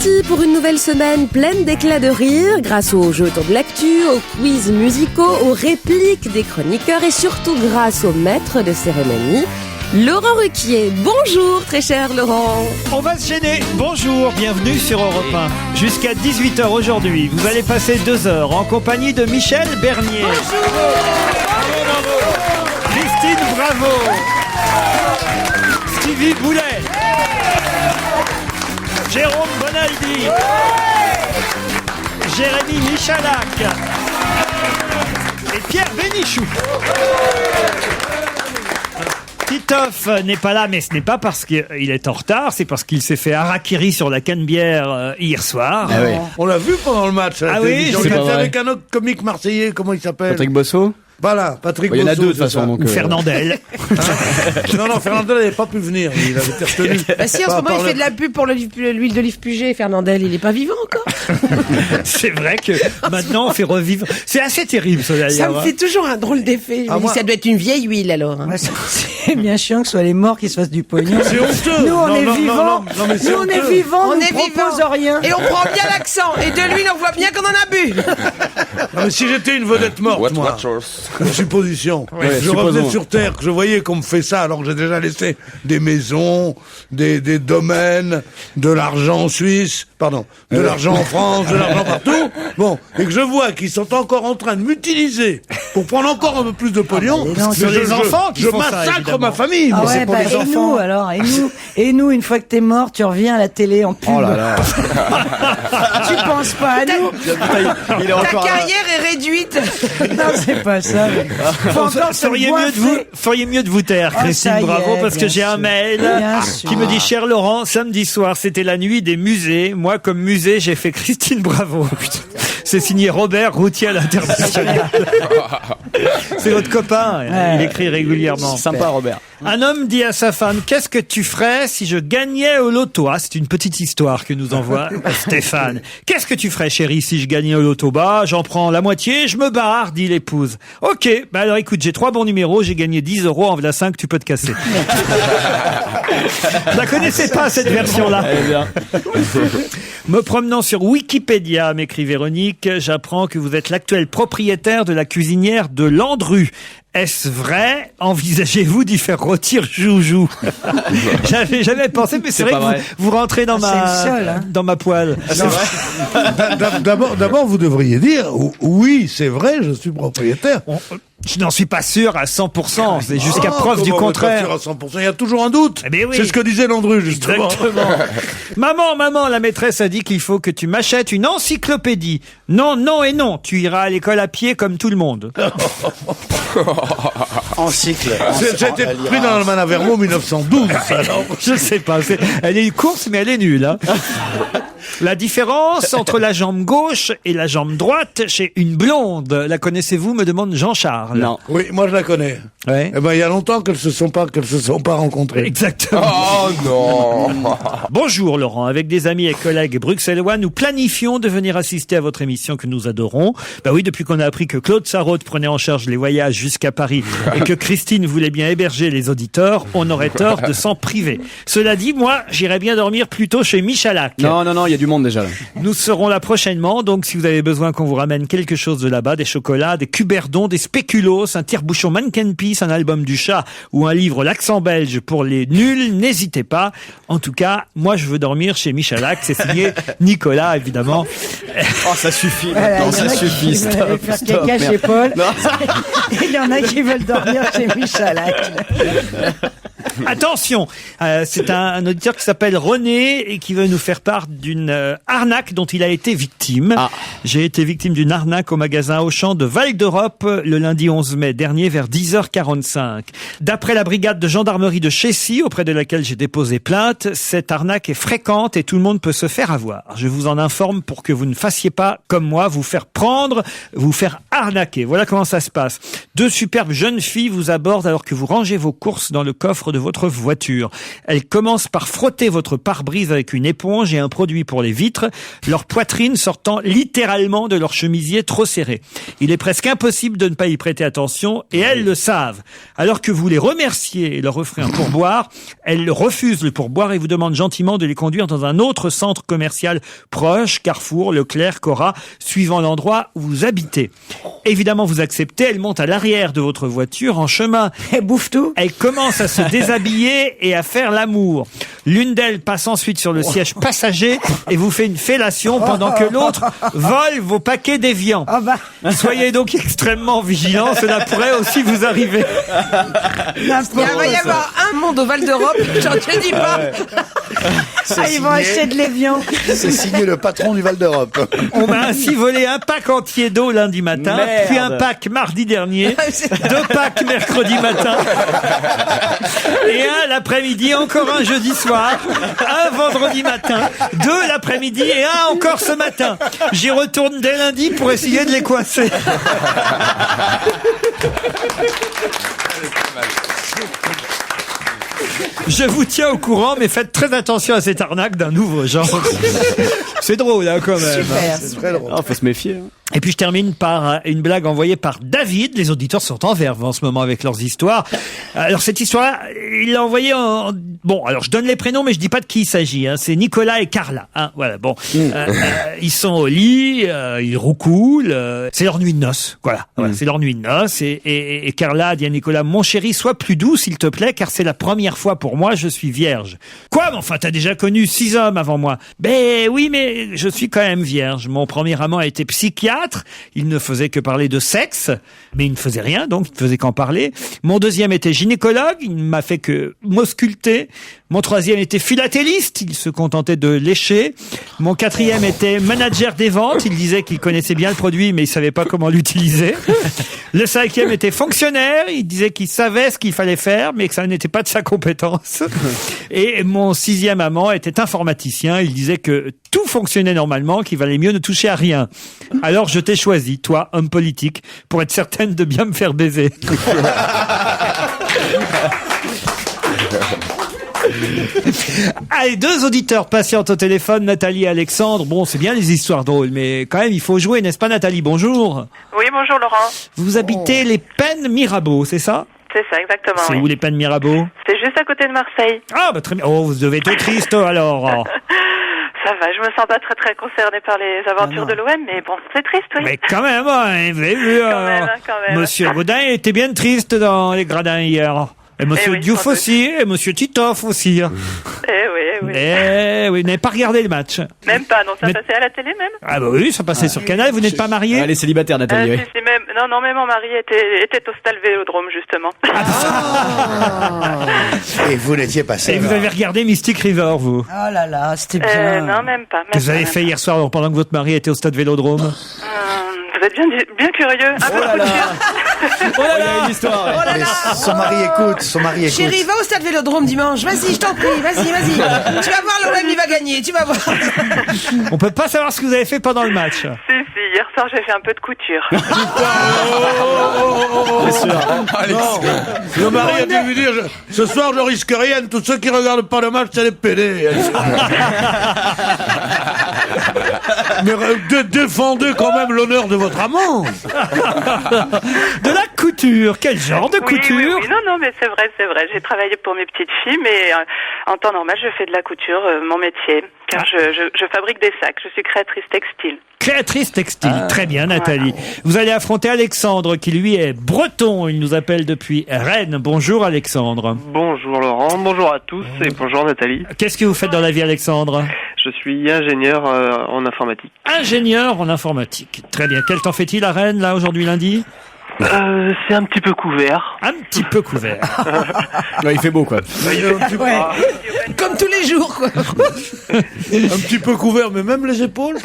parti pour une nouvelle semaine pleine d'éclats de rire grâce aux jeux autour de l'actu, aux quiz musicaux, aux répliques des chroniqueurs et surtout grâce au maître de cérémonie, Laurent Ruquier. Bonjour très cher Laurent. On va se gêner. Bonjour, bienvenue sur Europe 1. Jusqu'à 18h aujourd'hui, vous allez passer 2 heures en compagnie de Michel Bernier. Bonjour. Christine Bravo. Stevie Boulet. Jérôme Bonaldi. Jérémy Michalak. Et Pierre Bénichou. Titoff n'est pas là, mais ce n'est pas parce qu'il est en retard, c'est parce qu'il s'est fait harakiri sur la Canebière hier soir. Ah oui. On l'a vu pendant le match. Ah oui, c'est avec un autre comique marseillais, comment il s'appelle ? Patrick Bosso. Voilà, Patrick Bosso. Il y en a deux de toute façon. Donc, ou Fernandel. Non, Fernandel n'avait pas pu venir. Il avait été retenu. Bah si, en ce moment, il fait de la pub pour l'huile d'olive Puget. Fernandel, il est pas vivant encore. C'est vrai que maintenant, on fait revivre. C'est assez terrible, ça, d'ailleurs. Ça me fait toujours un drôle d'effet. Je me dis, ça doit être une vieille huile, alors. Ouais, c'est bien chiant que ce soit les morts qui se fassent du pognon. C'est honteux. Nous, on est vivants. Nous, on est vivants. On nous est propose vivants. rien. Et on prend bien l'accent. Et de l'huile, on voit bien qu'on en a bu. Non, mais si j'étais une vedette morte, moi, supposition, je revenais sur Terre, que je voyais qu'on me fait ça, alors que j'ai déjà laissé des maisons, des domaines, de l'argent en Suisse, de l'argent en France, de l'argent partout, bon, et que je vois qu'ils sont encore en train de m'utiliser pour prendre encore un peu plus de pognon, sur les enfants qui je font ça, massacre évidemment. ma famille. Ah moi. ouais, C'est pour bah, les et enfants. nous alors, et nous, une fois que t'es mort, tu reviens à la télé en pub. Oh là là. Tu penses pas à nous? Il est Ta encore là. carrière est réduite. Non, c'est pas ça. Faut encore se Feriez mieux de vous taire, Oh, Christine ça y est, Bravo, parce que bien j'ai un sûr. mail Bien sûr. qui me dit: cher Laurent, samedi soir, c'était la nuit des musées. Moi, comme musée, j'ai fait Christine Bravo. Putain. C'est signé Robert Routier à l'international. C'est votre copain, il écrit régulièrement. Sympa, Robert. Un homme dit à sa femme: qu'est-ce que tu ferais si je gagnais au loto? Ah, c'est une petite histoire que nous envoie Stéphane. Qu'est-ce que tu ferais, chérie, si je gagnais au loto? Bah, j'en prends la moitié, je me barre, dit l'épouse. Ok, bah alors écoute, j'ai 3 bons numéros, j'ai gagné 10 €, en voilà 5, tu peux te casser. Je la connaissais pas, cette version-là. Eh bien. Me promenant sur Wikipédia, m'écrit Véronique, j'apprends que vous êtes l'actuel propriétaire de la cuisinière de Landru. Est-ce vrai? Envisagez-vous d'y faire rôtir Joujou? J'avais jamais pensé, mais c'est vrai pas que vrai. vous rentrez dans c'est le seul, hein. dans ma poêle. D'abord, vous devriez dire, oui, c'est vrai, je suis propriétaire. Je n'en suis pas sûr à 100%, c'est jusqu'à Oh, preuve du comment on est contraire. pas sûr à 100%, il y a toujours un doute. Eh bien oui. C'est ce que disait Landru, justement. Exactement. Maman, la maîtresse a dit qu'il faut que tu m'achètes une encyclopédie. Non, non et non. Tu iras à l'école à pied comme tout le monde. En cycle. C'était pris dans le Manavermo 1912. Alors. Je sais pas. Elle est course, mais elle est nulle. Hein. La différence entre la jambe gauche et la jambe droite chez une blonde. La connaissez-vous, me demande Jean-Charles. Non. Oui, moi je la connais. Ouais. Eh ben, il y a longtemps qu'elles se sont pas rencontrées. Exactement. Oh non. Bonjour Laurent, avec des amis et collègues bruxellois, nous planifions de venir assister à votre émission que nous adorons. Bah oui, depuis qu'on a appris que Claude Sarraute prenait en charge les voyages jusqu'à Paris et que Christine voulait bien héberger les auditeurs, on aurait tort de s'en priver. Cela dit, moi, j'irais bien dormir plutôt chez Michalak. Non, il y a du monde déjà. Là. Nous serons là prochainement, donc si vous avez besoin qu'on vous ramène quelque chose de là-bas, des chocolats, des cuberdons, des spéculoos, un tire-bouchon Mannequin Peace, un album du chat ou un livre L'accent belge pour les nuls, n'hésitez pas. En tout cas, moi je veux dormir chez Michalak, c'est signé Nicolas évidemment. Oh, ça suffit. Voilà, Non, il y en ça a qui suffit. veulent aller faire Stop, caca merde. chez Paul. Non. Et il y en a qui veulent dormir chez Michalak. Attention, c'est un auditeur qui s'appelle René et qui veut nous faire part d'une arnaque dont il a été victime. Ah. J'ai été victime d'une arnaque au magasin Auchan de Val d'Europe le lundi 11 mai dernier vers 10h45. D'après la brigade de gendarmerie de Chessy, auprès de laquelle j'ai déposé plainte, cette arnaque est fréquente et tout le monde peut se faire avoir. Je vous en informe pour que vous ne fassiez pas comme moi, vous faire prendre, vous faire arnaquer. Voilà comment ça se passe. 2 superbes jeunes filles vous abordent alors que vous rangez vos courses dans le coffre de votre voiture. Elles commencent par frotter votre pare-brise avec une éponge et un produit pour les vitres, leur poitrine sortant littéralement de leur chemisier trop serré. Il est presque impossible de ne pas y prêter attention et elles le savent. Alors que vous les remerciez et leur offrez un pourboire, elles refusent le pourboire et vous demandent gentiment de les conduire dans un autre centre commercial proche, Carrefour, Leclerc, Cora, suivant l'endroit où vous habitez. Évidemment, vous acceptez, elles montent à l'arrière de votre voiture en chemin. Elle bouffe tout. Elles commencent à se déshabiller et à faire l'amour. L'une d'elles passe ensuite sur le siège passager et vous fait une fellation pendant que l'autre vole vos paquets déviants. Soyez donc extrêmement vigilants, cela pourrait aussi vous arriver. Il va y avoir un monde au Val d'Europe, j'en te dis pas. Ils vont acheter de l'évian. C'est signé le patron du Val d'Europe. On m'a ainsi volé un pack entier d'eau lundi matin, puis un pack mardi dernier, 2 packs mercredi matin, et un l'après-midi, encore un jeudi soir, un vendredi matin, 2 l'après-midi et un encore ce matin. J'y retourne dès lundi pour essayer de les coincer. Je vous tiens au courant, mais faites très attention à cette arnaque d'un nouveau genre. C'est drôle, hein, quand même. Super. C'est très drôle. Faut se méfier. Et puis je termine par une blague envoyée par David. Les auditeurs sont en verve en ce moment avec leurs histoires. Alors cette histoire, il l'a envoyée en... Bon, alors je donne les prénoms, mais je dis pas de qui il s'agit. Hein. C'est Nicolas et Carla. Hein. Voilà, bon. Ils sont au lit, ils roucoulent. C'est leur nuit de noces. Voilà, c'est leur nuit de noces. Et Carla dit à Nicolas, mon chéri, sois plus doux, s'il te plaît, car c'est la première fois pour moi, je suis vierge. Quoi, mais enfin, t'as déjà connu 6 hommes avant moi. Ben oui, mais je suis quand même vierge. Mon premier amant a été psychiatre. Il ne faisait que parler de sexe, mais il ne faisait rien, donc il ne faisait qu'en parler. Mon deuxième était gynécologue, il ne m'a fait que m'ausculter. Mon troisième était philatéliste, il se contentait de lécher. Mon quatrième était manager des ventes, il disait qu'il connaissait bien le produit, mais il savait pas comment l'utiliser. Le cinquième était fonctionnaire, il disait qu'il savait ce qu'il fallait faire, mais que ça n'était pas de sa compétence. Et mon sixième amant était informaticien, il disait que tout fonctionnait normalement, qu'il valait mieux ne toucher à rien. Alors je t'ai choisi, toi, homme politique, pour être certaine de bien me faire baiser. Allez, 2 auditeurs patientent au téléphone, Nathalie et Alexandre. Bon, c'est bien les histoires drôles, mais quand même, il faut jouer, n'est-ce pas, Nathalie? Bonjour. Oui, bonjour Laurent. Vous habitez les Pennes Mirabeau, c'est ça? C'est ça, exactement. C'est où les Pennes Mirabeau? C'est juste à côté de Marseille. Ah, bah très bien. Oh, vous devez être triste alors. Ça va, je me sens pas très très concernée par les aventures de l'OM, mais bon, c'est triste, oui. Mais quand même, hein, vous avez vu, quand même. Monsieur Gaudin était bien triste dans les gradins hier. Et monsieur Diouf aussi, et monsieur Titoff aussi. Eh oui. Eh oui, vous n'avez pas regardé le match. Même pas, non, ça passait à la télé même. Ah bah oui, ça passait sur Canal, vous n'êtes pas marié? Elle est célibataire, Nathalie. Si, même, non, même mon mari était au Stade Vélodrome, justement. Et vous n'étiez pas seul. Et vous avez regardé Mystic River, vous? Oh là là, c'était bien. Non, même pas. Qu'est-ce que vous avez fait hier soir pendant que votre mari était au Stade Vélodrome? Vous êtes bien curieux. Un peu de couture. Oh là là, il y a une histoire. Mais son mari écoute. Chérie, va au Stade Vélodrome dimanche. Vas-y, je t'en prie, vas-y. Tu vas voir, l'OM, il va gagner, tu vas voir. On peut pas savoir ce que vous avez fait pendant le match. Si, hier soir, j'ai fait un peu de couture. Le mari a dû lui dire, ce soir je risque rien, tous ceux qui regardent pas le match, c'est les pédés. Mais défendez quand même l'honneur de votre amant. De la couture, quel genre de couture? Oui. Non, mais c'est vrai. J'ai travaillé pour mes petites filles, mais en temps normal, je fais de la couture, mon métier, car je fabrique des sacs. Je suis créatrice textile. Créatrice textile, très bien Nathalie. Voilà. Vous allez affronter Alexandre qui lui est breton, il nous appelle depuis Rennes. Bonjour Alexandre. Bonjour Laurent, bonjour à tous et bonjour Nathalie. Qu'est-ce que vous faites dans la vie Alexandre? Je suis ingénieur en informatique. Ingénieur en informatique, très bien. Quel temps fait-il à Rennes là aujourd'hui lundi? C'est un petit peu couvert. Un petit peu couvert. Ouais, il fait beau quoi. Comme tous les jours, quoi. Un petit peu couvert, mais même les épaules.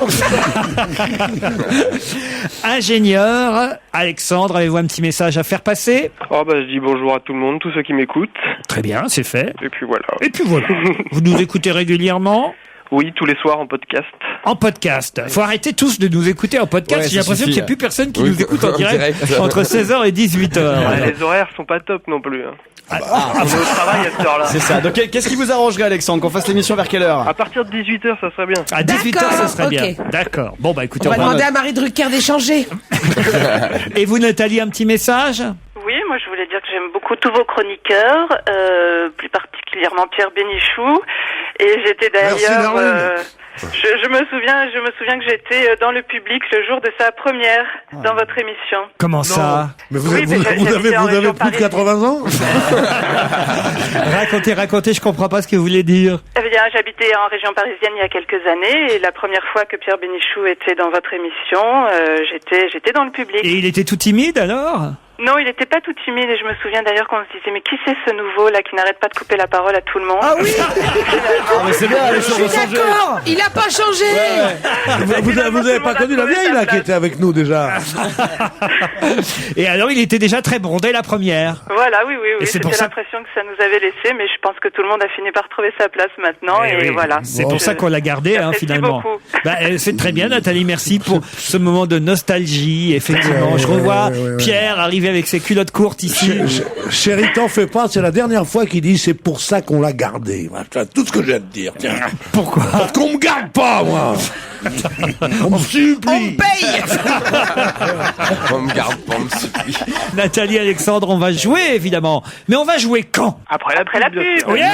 Ingénieur, Alexandre, avez-vous un petit message à faire passer? Je dis bonjour à tout le monde, tous ceux qui m'écoutent. Très bien, c'est fait. Et puis voilà. Vous nous écoutez régulièrement? Oui, tous les soirs en podcast. En podcast. Faut arrêter tous de nous écouter en podcast. Ouais, J'ai l'impression qu'il n'y a plus personne qui Oui, nous écoute en en direct direct. entre 16h et 18h. Les horaires sont pas top non plus. Hein. On est Ah, au travail à cette heure-là. C'est ça. Donc qu'est-ce qui vous arrangerait, Alexandre, qu'on fasse l'émission vers quelle heure? À partir de 18h, ça serait bien. à 18h, ça D'accord, serait ok. bien. D'accord. Bon, bah écoutez, On va on va- demander à Marie Drucker d'échanger. Et vous, Nathalie, un petit message? Oui, moi je voulais dire que j'aime beaucoup tous vos chroniqueurs, plus particulièrement Pierre Bénichou. Et j'étais Merci, d'ailleurs, Darlene. je me souviens que j'étais dans le public le jour de sa première dans votre émission. Comment ça? Mais vous, Oui, vous, mais vous j'habitais en avez région plus de 80 ans? Racontez, je comprends pas ce que vous voulez dire. Eh bien, j'habitais en région parisienne il y a quelques années et la première fois que Pierre Bénichou était dans votre émission, j'étais dans le public. Et il était tout timide alors? Non, il n'était pas tout timide et je me souviens d'ailleurs qu'on se disait mais qui c'est ce nouveau là qui n'arrête pas de couper la parole à tout le monde. Ah oui, Mais c'est bien, les je choses suis ont changé. d'accord. Il a pas changé. Vous avez pas connu la vieille là qui était avec nous déjà? Et alors, il était déjà très bon dès la première. Voilà, oui, Et c'est pour c'était ça- l'impression que ça nous avait laissé, mais je pense que tout le monde a fini par trouver sa place maintenant et oui, voilà. C'est pour ça qu'on l'a gardé, hein, J'apprécie finalement. beaucoup. Bah, c'est très bien, Nathalie. Merci pour ce moment de nostalgie. Effectivement, je revois Pierre arriver avec ses culottes courtes ici. Chéri, t'en fais pas, c'est la dernière fois qu'il dit c'est pour ça qu'on l'a gardé. Voilà, tu vois, tout ce que j'ai à te dire, tiens. Pourquoi? Parce qu'on me garde pas, moi. On me supplie. Paye. On me garde pas, on me supplie. Nathalie, Alexandre, on va jouer, évidemment. Mais on va jouer quand? Après la pub. Oh yeah!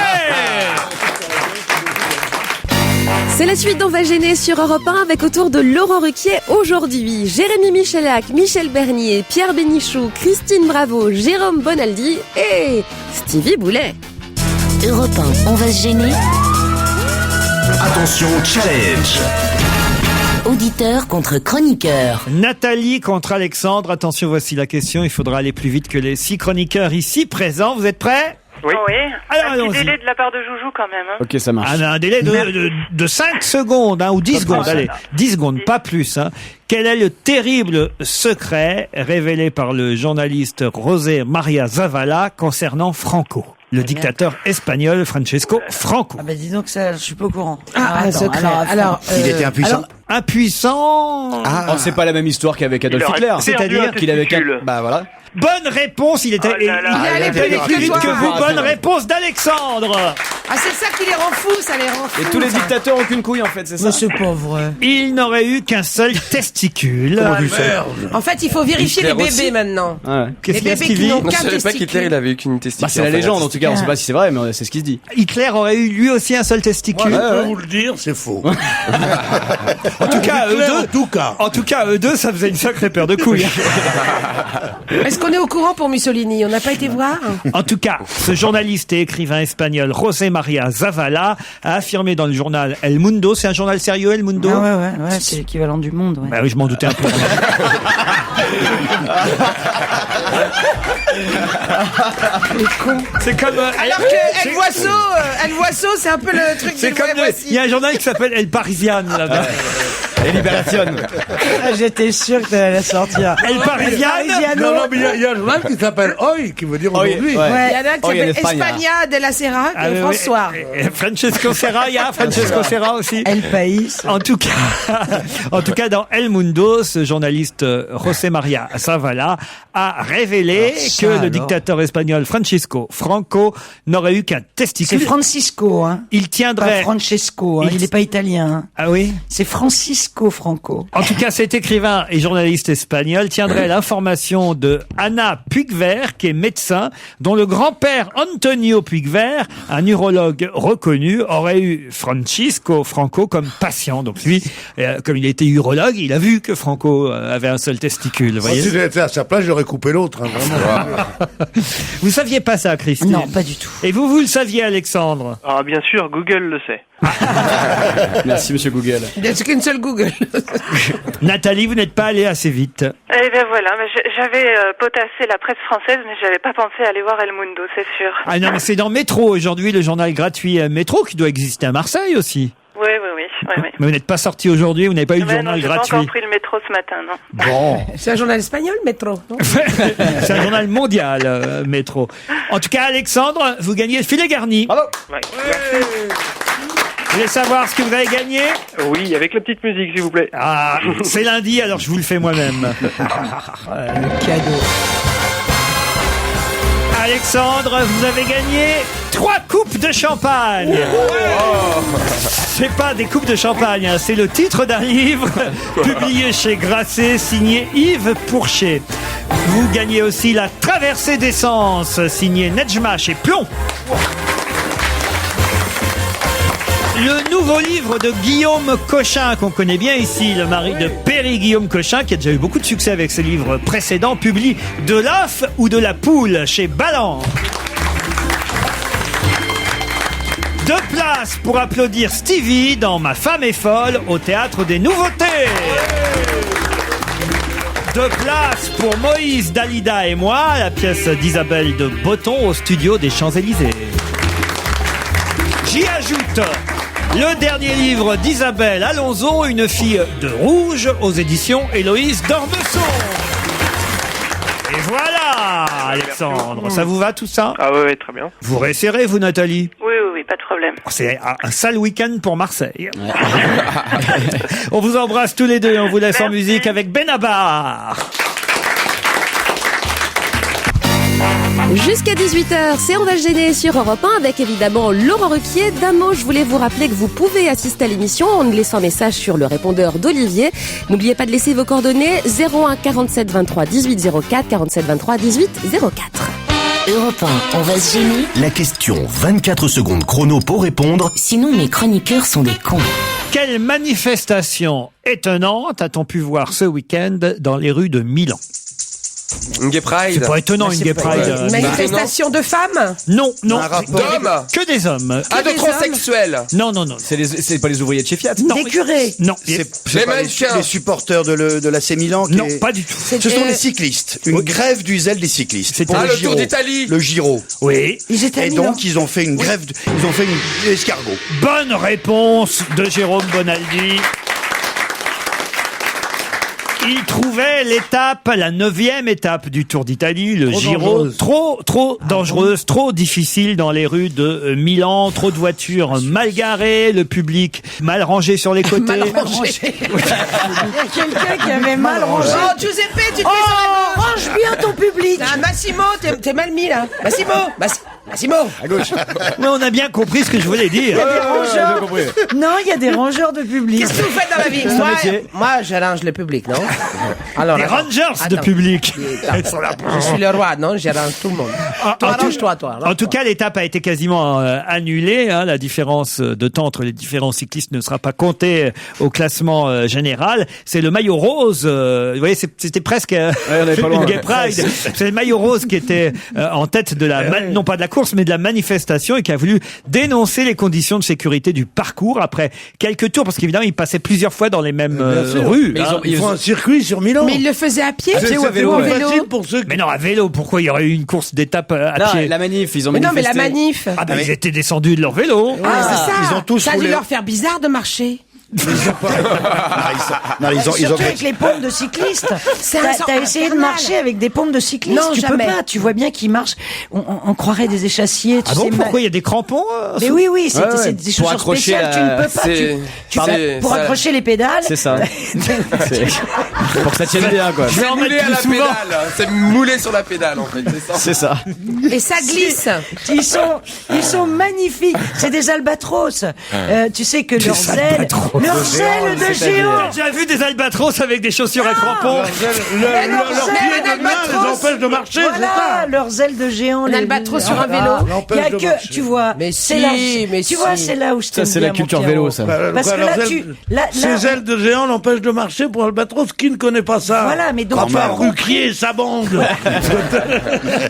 C'est la suite d'On va gêner sur Europe 1 avec autour de Laurent Ruquier aujourd'hui. Jérémy Michalak, Michel Bernier, Pierre Bénichou, Christine Bravo, Jérôme Bonaldi et Stevie Boulet. Europe 1, on va se gêner. Attention, challenge. Auditeur contre chroniqueur. Nathalie contre Alexandre. Attention, voici la question. Il faudra aller plus vite que les 6 chroniqueurs ici présents. Vous êtes prêts? Oui. Alors, Un allons-y. petit délai de la part de Joujou quand même. Hein. Ok, ça marche. Ah, un délai de 5 secondes, hein, ou 10 secondes, allez, 10 secondes, pas plus. Hein. Quel est le terrible secret révélé par le journaliste José María Zavala concernant Franco, le dictateur espagnol Francesco Franco? Ah bah dis donc ça, je suis pas au courant. un secret. Alors, Il était impuissant. Impuissant. Oh, c'est pas la même histoire qu'avec Adolf aurait Hitler. perdu C'est-à-dire un qu'il avait testicule. Bah voilà. Bonne réponse, il était. Oh là là. il est allé plus vite que que toi. vous. Bonne réponse d'Alexandre. Ah c'est ça qui les rend fous, ça les rend fous. Et tous les ça. dictateurs ont qu'une couille en fait, c'est ça? Mais c'est pas vrai. Il n'aurait eu qu'un seul testicule. En fait, il faut vérifier Hitler les bébés aussi. maintenant. Ouais. Qu'est-ce Les qu'il y a, bébés qui Stevie? n'ont Non, je qu'un savais pas qu'Hitler testicule. il avait eu qu'une testicule. Bah c'est la légende en tout cas, on sait pas si c'est vrai, mais c'est ce qui se dit. Hitler aurait eu lui aussi un seul Moi, testicule. je peux vous le dire, c'est faux. En tout cas, eux En deux. tout cas. En tout cas, eux deux, ça faisait une sacrée paire de couilles. Est-ce qu'on est au courant pour Mussolini? On n'a pas été voir? En tout cas, ce journaliste et écrivain espagnol José María Zavala a affirmé dans le journal El Mundo, c'est un journal sérieux El Mundo? Ah ouais, c'est l'équivalent du monde. Ouais. Bah oui, je m'en doutais un peu. C'est comme Alors que El Voiceau, c'est un peu le truc c'est du comme Voici. il y a un journal qui s'appelle El Parisian là-bas. Et Libération. J'étais sûr que t'allais la sortir. El Parisian. Non, non, mais il y a un journal qui s'appelle Oi, qui veut dire aujourd'hui. ouais. Il y en a un qui Oh, il y a s'appelle l'Espagne. España de la Serra, qui Ah, est oui, François. et Francesco Serra, il y a Francesco Serra aussi. El País. En tout cas, dans El Mundo, ce journaliste José María Zavala a révélé que le dictateur espagnol Francisco Franco n'aurait eu qu'un C'est testicule. Francisco, hein. Il Pas tiendrait. Francesco, hein. Il- Il n'est pas italien. Hein. Ah oui. C'est Francisco Franco. En tout cas, cet écrivain et journaliste espagnol tiendrait l'information de Ana Puigvert, qui est médecin, dont le grand-père Antonio Puigvert, un urologue reconnu, aurait eu Francisco Franco comme patient. Donc lui, comme il était urologue, il a vu que Franco avait un seul testicule. Vous Moi, voyez. si j'étais à sa place, j'aurais coupé l'autre. Hein, vraiment. Vous saviez pas ça, Christine? Non, pas du tout. Et vous le saviez, Alexandre? Ah, bien sûr, Google le sait. Merci monsieur Google. Il n'y a qu'une seule Google. Nathalie, vous n'êtes pas allée assez vite. Eh ben voilà, mais j'avais potassé la presse française, mais j'avais pas pensé aller voir El Mundo, c'est sûr. Ah non, mais c'est dans Métro aujourd'hui, le journal gratuit Métro, qui doit exister à Marseille aussi. Oui. Mais vous n'êtes pas sorti aujourd'hui, vous n'avez pas eu de Ouais, journal non, j'ai pas gratuit. encore pris le métro ce matin, non. Bon. C'est un journal espagnol, Métro. non C'est un journal mondial, Métro. En tout cas, Alexandre, vous gagnez le filet garni. Bravo. Ouais. Vous voulez savoir ce que vous avez gagné? Oui, avec la petite musique, s'il vous plaît. Ah, c'est lundi, alors je vous le fais moi-même. Le cadeau. Alexandre, vous avez gagné 3 coupes de champagne. C'est pas des coupes de champagne, hein, c'est le titre d'un livre publié chez Grasset, signé Yves Pourchet. Vous gagnez aussi la traversée d'essence, signée Nejma chez Plomb. Le nouveau livre de Guillaume Cochin, qu'on connaît bien ici, le mari de Péri Guillaume Cochin, qui a déjà eu beaucoup de succès avec ses livres précédents, publie De l'œuf ou de la poule chez Balland. 2 places pour applaudir Stevie dans Ma femme est folle au Théâtre des Nouveautés. 2 places pour Moïse, Dalida et moi, la pièce d'Isabelle de Botton au studio des Champs-Élysées. J'y ajoute le dernier livre d'Isabelle Alonso, Une fille de rouge, aux éditions Héloïse d'Ormesson. Et voilà, Alexandre, ça vous va tout ça? Ah ouais, très bien. Vous réessayerez, vous, Nathalie? Oui, pas de problème. C'est un sale week-end pour Marseille. On vous embrasse tous les deux, on vous laisse en musique avec Benabar. Jusqu'à 18h, c'est On va se gêner sur Europe 1 avec évidemment Laurent Ruquier. D'un mot, je voulais vous rappeler que vous pouvez assister à l'émission en laissant un message sur le répondeur d'Olivier. N'oubliez pas de laisser vos coordonnées 01 47 23 18 04 47 23 18 04. Europe 1, on va se gêner. La question 24 secondes chrono pour répondre. Sinon, mes chroniqueurs sont des cons. Quelle manifestation étonnante a-t-on pu voir ce week-end dans les rues de Milan? Une gay pride. C'est pas étonnant, une gay pride. Manifestation de femmes? Non. D'hommes? Que des hommes. D'hétérosexuels? Non. C'est pas les ouvriers de chez Fiat? Non. Des curés? Non. Les mannequins? Les supporters de l'AC Milan? Non, pas du tout. Ce sont les cyclistes. Une grève du zèle des cyclistes. C'était le Tour d'Italie? Le Giro. Oui. Ils étaient à Et Milan. donc, ils ont fait une grève, ils ont fait une escargot. Bonne réponse de Jérôme Bonaldi. Il trouvait l'étape, la 9e étape du Tour d'Italie, le Giro, trop dangereuse, trop difficile dans les rues de Milan, trop de voitures mal garées, le public mal rangé sur les côtés. Mal rangé. Il y a quelqu'un qui avait mal rangé. Oh, Giuseppe, tu te mets sur la gauche. Range bien ton public. Ah, Massimo, t'es mal mis là. Massimo. À gauche. Mais on a bien compris ce que je voulais dire. Il y a des rangeurs. Non, il y a des rangeurs de public. Qu'est-ce que vous faites dans la vie? Moi, j'arrange le public, non? Alors, Les Rangers de public. Je suis le roi, non? J'arrange tout le monde. Arrange-toi, toi. En tout cas, l'étape a été quasiment annulée. Hein. La différence de temps entre les différents cyclistes ne sera pas comptée au classement général. C'est le maillot rose. Vous voyez, c'était presque une gay pride. C'est le maillot rose qui était en tête de non pas de la course, mais de la manifestation et qui a voulu dénoncer les conditions de sécurité du parcours après quelques tours, parce qu'évidemment, ils passaient plusieurs fois dans les mêmes rues. Mais ils font un circuit sur Milan. Mais ils le faisaient à pied? C'est ou à vélo? facile pour ceux qui... Mais non, à vélo, pourquoi il y aurait eu une course d'étape à pied? La manif, ils ont Mais non, mais manifesté. la manif. Ah ben, ils étaient descendus de leur vélo. Ah, c'est ça. Ils ont tous ça a dû roulé. leur faire bizarre de marcher. Ils ont Surtout avec les pompes de cyclistes. T'as essayé de infernal. marcher avec des pompes de cyclistes? Non, tu jamais. peux pas. Tu vois bien qu'ils marchent. On croirait des échassiers. Ah bon, pourquoi il y a des crampons? Mais oui, c'est Ouais. des Pour chaussures accrocher spéciales. Tu ne peux pas. Pour accrocher les pédales. C'est ça. Pour que ça tienne bien, quoi. Je vais en Moulé mettre à la plus souvent. pédale. C'est moulé sur la pédale, en fait. C'est ça. C'est ça. Et ça glisse. Ils sont magnifiques. C'est des albatros. Tu sais que leurs ailes de géant. J'ai déjà vu des albatros avec des chaussures à crampons. Leurs pieds de main les empêchent de marcher, c'est Voilà, ça. leurs ailes de géant. Un albatros sur un vélo. Il y a L'empêche de que, marcher. tu vois. Mais c'est si, là, mais tu vois, si. c'est là où je Ça, t'aime c'est bien, la mon culture Pierrot. vélo, ça. Parce que là, Ces ailes de géant l'empêchent de marcher pour Albatros. Qui ne connaît pas ça? Voilà, mais donc, Enfin, Ruquier et sa bande.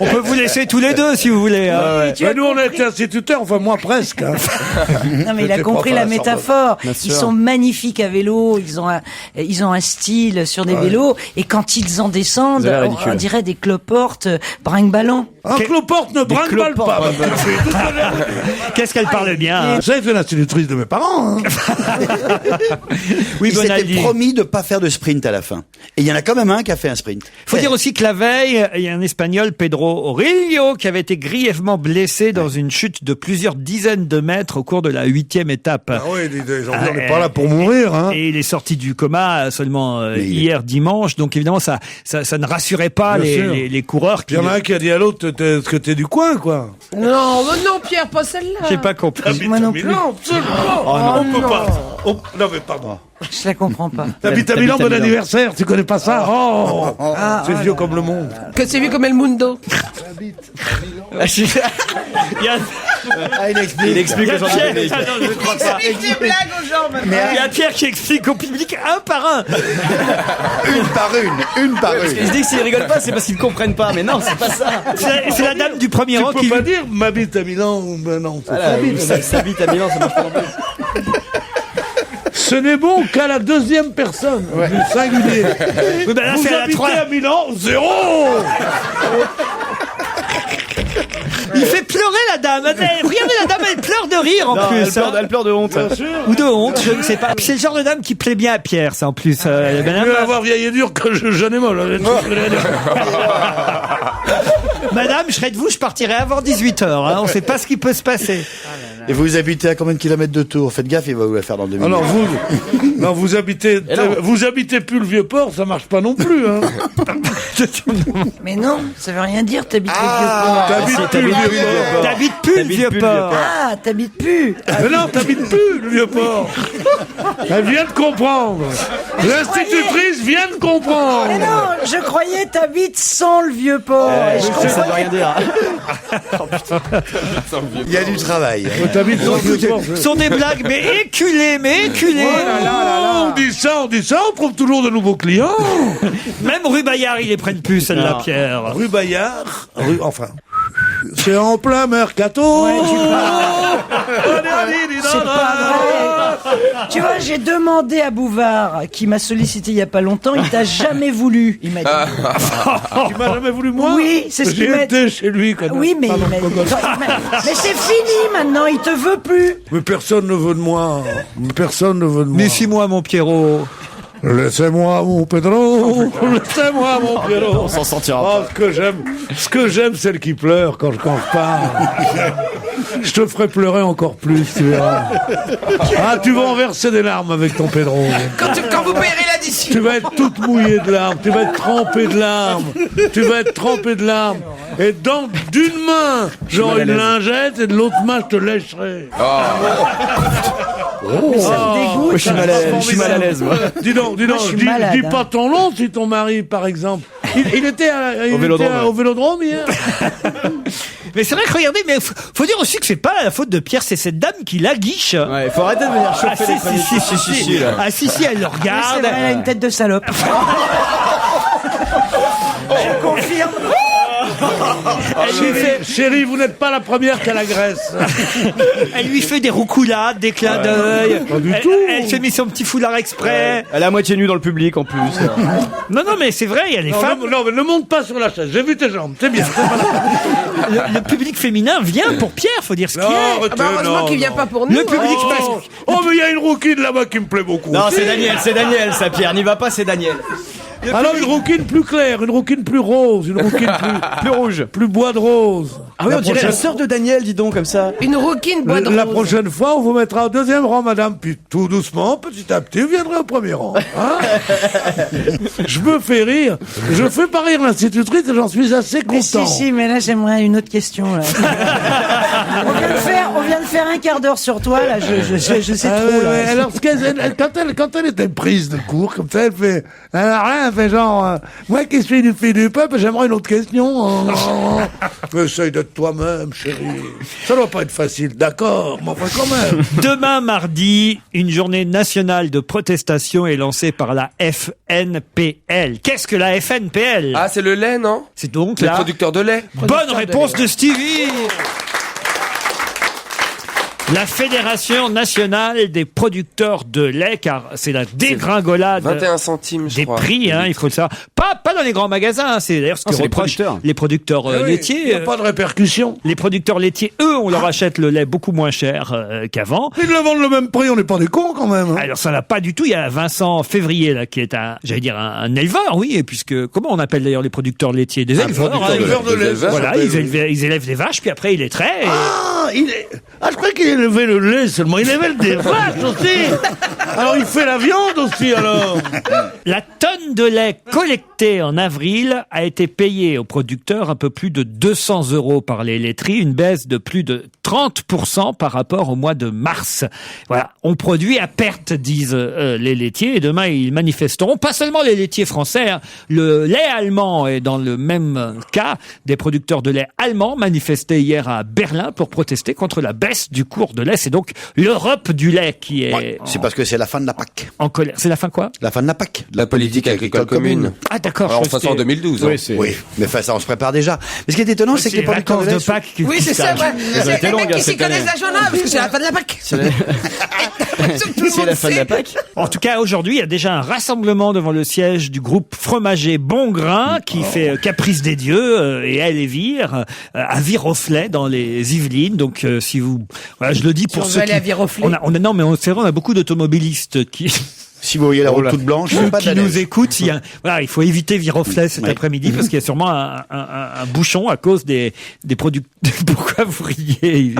On peut vous laisser tous les deux si vous voulez. Hein. tu as Nous, on a compris. été instituteurs, enfin moi presque. Hein. Non, mais il a J'étais compris prof à la la métaphore. Bien Ils sûr. sont magnifiques à vélo. Ils ont un style sur des vélos. Et quand ils en descendent, Vous avez l'air on ridicule. dirait des cloportes brinque-ballants. Un cloporte ne brinque-balle pas. Qu'est-ce qu'elle parle bien. Ça, c'est l'institutrice de mes parents. Hein. Oui, Il s'était Bonaldi. promis de pas faire de sprint à la fin. Et il y en a quand même un qui a fait un sprint. Faut dire aussi que la veille, il y a un Espagnol, Pedro Orillo, qui avait été grièvement blessé dans une chute de plusieurs dizaines de mètres au cours de la 8e étape. Ah oui, les gens, on n'est pas là pour mourir. Hein. Et il est sorti du coma seulement hier dimanche. Donc évidemment, ça ne rassurait pas les coureurs. Il y en a un qui a dit à l'autre, est-ce que t'es du coin, quoi? Non, Pierre, pas celle-là. J'ai pas compris. Moi non plus. Non, absolument. On peut pas. Non, mais pardon. Je la comprends pas. T'habites à Milan, bon anniversaire, tu connais pas ça? C'est vieux comme le monde. Que c'est vu comme El Mundo. Il explique aux gens du public. Je crois pas. Des blagues aux gens maintenant. Il y a Pierre qui explique au public un par un. Une par une. Je dis que s'ils rigolent pas, c'est parce qu'ils ne comprennent pas. Mais non, c'est pas ça. C'est la dame du premier rang Tu qui peux pas dire m'habite à Milan ou ben non. Ça s'habite à Milan, ça marche pas non plus. Ce n'est bon qu'à la deuxième personne du singulier. Oui, ben là, Vous c'est à la habitez troisième. à Milan, 0. Il fait pleurer la dame. Regardez la dame, elle pleure de rire en plus. Elle pleure de honte. Bien sûr. Ou de honte, je ne sais pas. C'est le genre de dame qui plaît bien à Pierre, ça en plus. Mieux avoir vieille et dur que jeune et molle. Madame, je serais de vous, je partirais avant 18h. Hein. On ne sait pas ce qui peut se passer. Et vous habitez à combien de kilomètres de Tours? Faites gaffe, il va vous la faire dans 2 minutes. Alors vous habitez plus le Vieux-Port, ça marche pas non plus. Hein. Mais non, ça veut rien dire, t'habites le Vieux-Port. T'habites plus le Vieux-Port. T'habites plus le Vieux-Port. Ah, t'habites plus. Mais non, t'habites plus le Vieux-Port. Elle vient de comprendre. L'institutrice vient de comprendre. Mais non, je croyais t'habites sans le Vieux-Port. Ça veut rien dire. Il y a du travail. T'habites dans le Vieux-Port. Ce sont des blagues, mais éculées. On dit ça, on trouve toujours de nouveaux clients. Même rue Bayard, ils les prennent plus, celle-là, Pierre. Rue Bayard, enfin. C'est en plein mercato. C'est pas vrai. Tu vois, j'ai demandé à Bouvard, qui m'a sollicité il y a pas longtemps, il t'a jamais voulu. Il m'a dit. Tu m'as jamais voulu, moi? Oui, c'est ce qu'il m'a dit. J'étais chez lui, quand même. Oui, mais mais c'est fini maintenant, il te veut plus. Mais personne ne veut de moi. Personne ne veut de moi. Mais si moi, mon Pierrot. Laissez-moi mon Pedro, laissez-moi mon Pierrot. On s'en sortira pas. pas. Ce que j'aime, c'est le qui pleure quand je parle. Je te ferai pleurer encore plus, tu verras. Ah, tu vas en verser des larmes avec ton Pedro. Quand vous payerez l'addition. Tu vas être toute mouillée de larmes, tu vas être trempée de larmes. Tu vas être trempée de larmes. Et d'une main, genre une lingette, et de l'autre main, je te lècherai. Mais ça me dégoûte. Je suis mal à l'aise, moi. Dis donc, dis pas ton nom si ton mari, par exemple. Il était au Vélodrome hier. Mais c'est vrai que regardez, mais faut dire aussi que c'est pas la faute de Pierre, c'est cette dame qui l'aguiche. Ouais, faut arrêter de venir chauffer les chroniques. Ah si, elle le regarde. C'est vrai, elle a une tête de salope. Je confirme. Elle lui fait, chérie, vous n'êtes pas la première qu'elle agresse. Elle lui fait des roucoulades, des clins d'œil. Pas du tout. Elle s'est mis son petit foulard exprès. Elle est à moitié nue dans le public en plus. Non, mais c'est vrai, il y a des femmes. Non, mais ne monte pas sur la chaise. J'ai vu tes jambes, c'est bien. Le public féminin vient pour Pierre, faut dire ce qu'il est. Heureusement qu'il vient pas pour nous. Le public Oh, mais il y a une rouquine là-bas qui me plaît beaucoup. Non, c'est Daniel, ça, Pierre. N'y va pas, c'est Daniel. Alors une rouquine plus claire, une rouquine plus rose, une rouquine plus rouge, plus bois de rose. Ah oui, on dirait la sœur de Daniel, dis donc, comme ça. Une rouquine bois de rose. La prochaine fois, on vous mettra au deuxième rang, madame, puis tout doucement, petit à petit, vous viendrez au premier rang. Hein. Je me fais rire. Je fais pas rire l'institutrice et j'en suis assez content. Si, mais là, j'aimerais une autre question, là. on vient de faire un quart d'heure sur toi, là, je sais trop, là. Alors, quand elle était prise de court, comme ça, elle fait genre, moi qui suis une fille du peuple, j'aimerais une autre question. Essaye d'être toi-même, chérie. Ça doit pas être facile, d'accord, mais enfin quand même. Demain, mardi, une journée nationale de protestation est lancée par la FNPL. Qu'est-ce que la FNPL? Ah, c'est le lait, non? c'est donc C'est donc les producteurs de lait. Bonne réponse de Stevie. La Fédération nationale des producteurs de lait, car c'est la dégringolade 21 centimes, je des crois. prix, hein, il faut le savoir. Pas dans les grands magasins, hein, c'est d'ailleurs ce que reprochent les producteurs laitiers. Il n'y a pas de répercussion. Les producteurs laitiers, eux, on leur achète le lait beaucoup moins cher qu'avant. Ils le vendent le même prix, on n'est pas des cons quand même. Hein. Alors ça n'a pas du tout. Il y a Vincent Février là qui est un éleveur, oui, et puisque comment on appelle d'ailleurs les producteurs laitiers, des éleveurs, éleveur de lait. Voilà, ils élèvent des vaches puis après ils les traient. Je croyais qu'il élevait le lait seulement, il élevait des vaches aussi. Alors il fait la viande aussi alors. La tonne de lait collectée en avril a été payée aux producteurs un peu plus de 200 € par les laiteries, une baisse de plus de 30% par rapport au mois de mars. Voilà, on produit à perte, disent les laitiers, et demain ils manifesteront. Pas seulement les laitiers français, hein. Le lait allemand est dans le même cas. Des producteurs de lait allemands manifestaient hier à Berlin pour protester contre la baisse du cours de lait. C'est donc l'Europe du lait qui est... C'est parce que c'est la fin de la PAC. En colère. C'est la fin quoi? La fin de la PAC. La politique agricole commune. Ah d'accord. Alors, ça, c'est en 2012. Oui, mais enfin, ça, on se prépare déjà. Mais ce qui est étonnant, c'est que les producteurs de lait... Oui, c'est ça, ouais. C'est les mecs qui s'y connaissent la journée, parce que c'est la fin de la PAC. C'est la fin de la PAC. En tout cas, aujourd'hui, il y a déjà un rassemblement devant le siège du groupe fromager Bongrain qui fait Caprice des Dieux et elle et Vire à Viroflay dans les Yvelines. Donc, si vous, voilà, je le dis pour ceux qui... à Viroflay. On a beaucoup d'automobilistes qui... Si vous voyez la route toute blanche, pas de qui la nous neige. écoutent, il faut éviter Viroflay cet après-midi parce qu'il y a sûrement un bouchon à cause des produits. Pourquoi vous riez?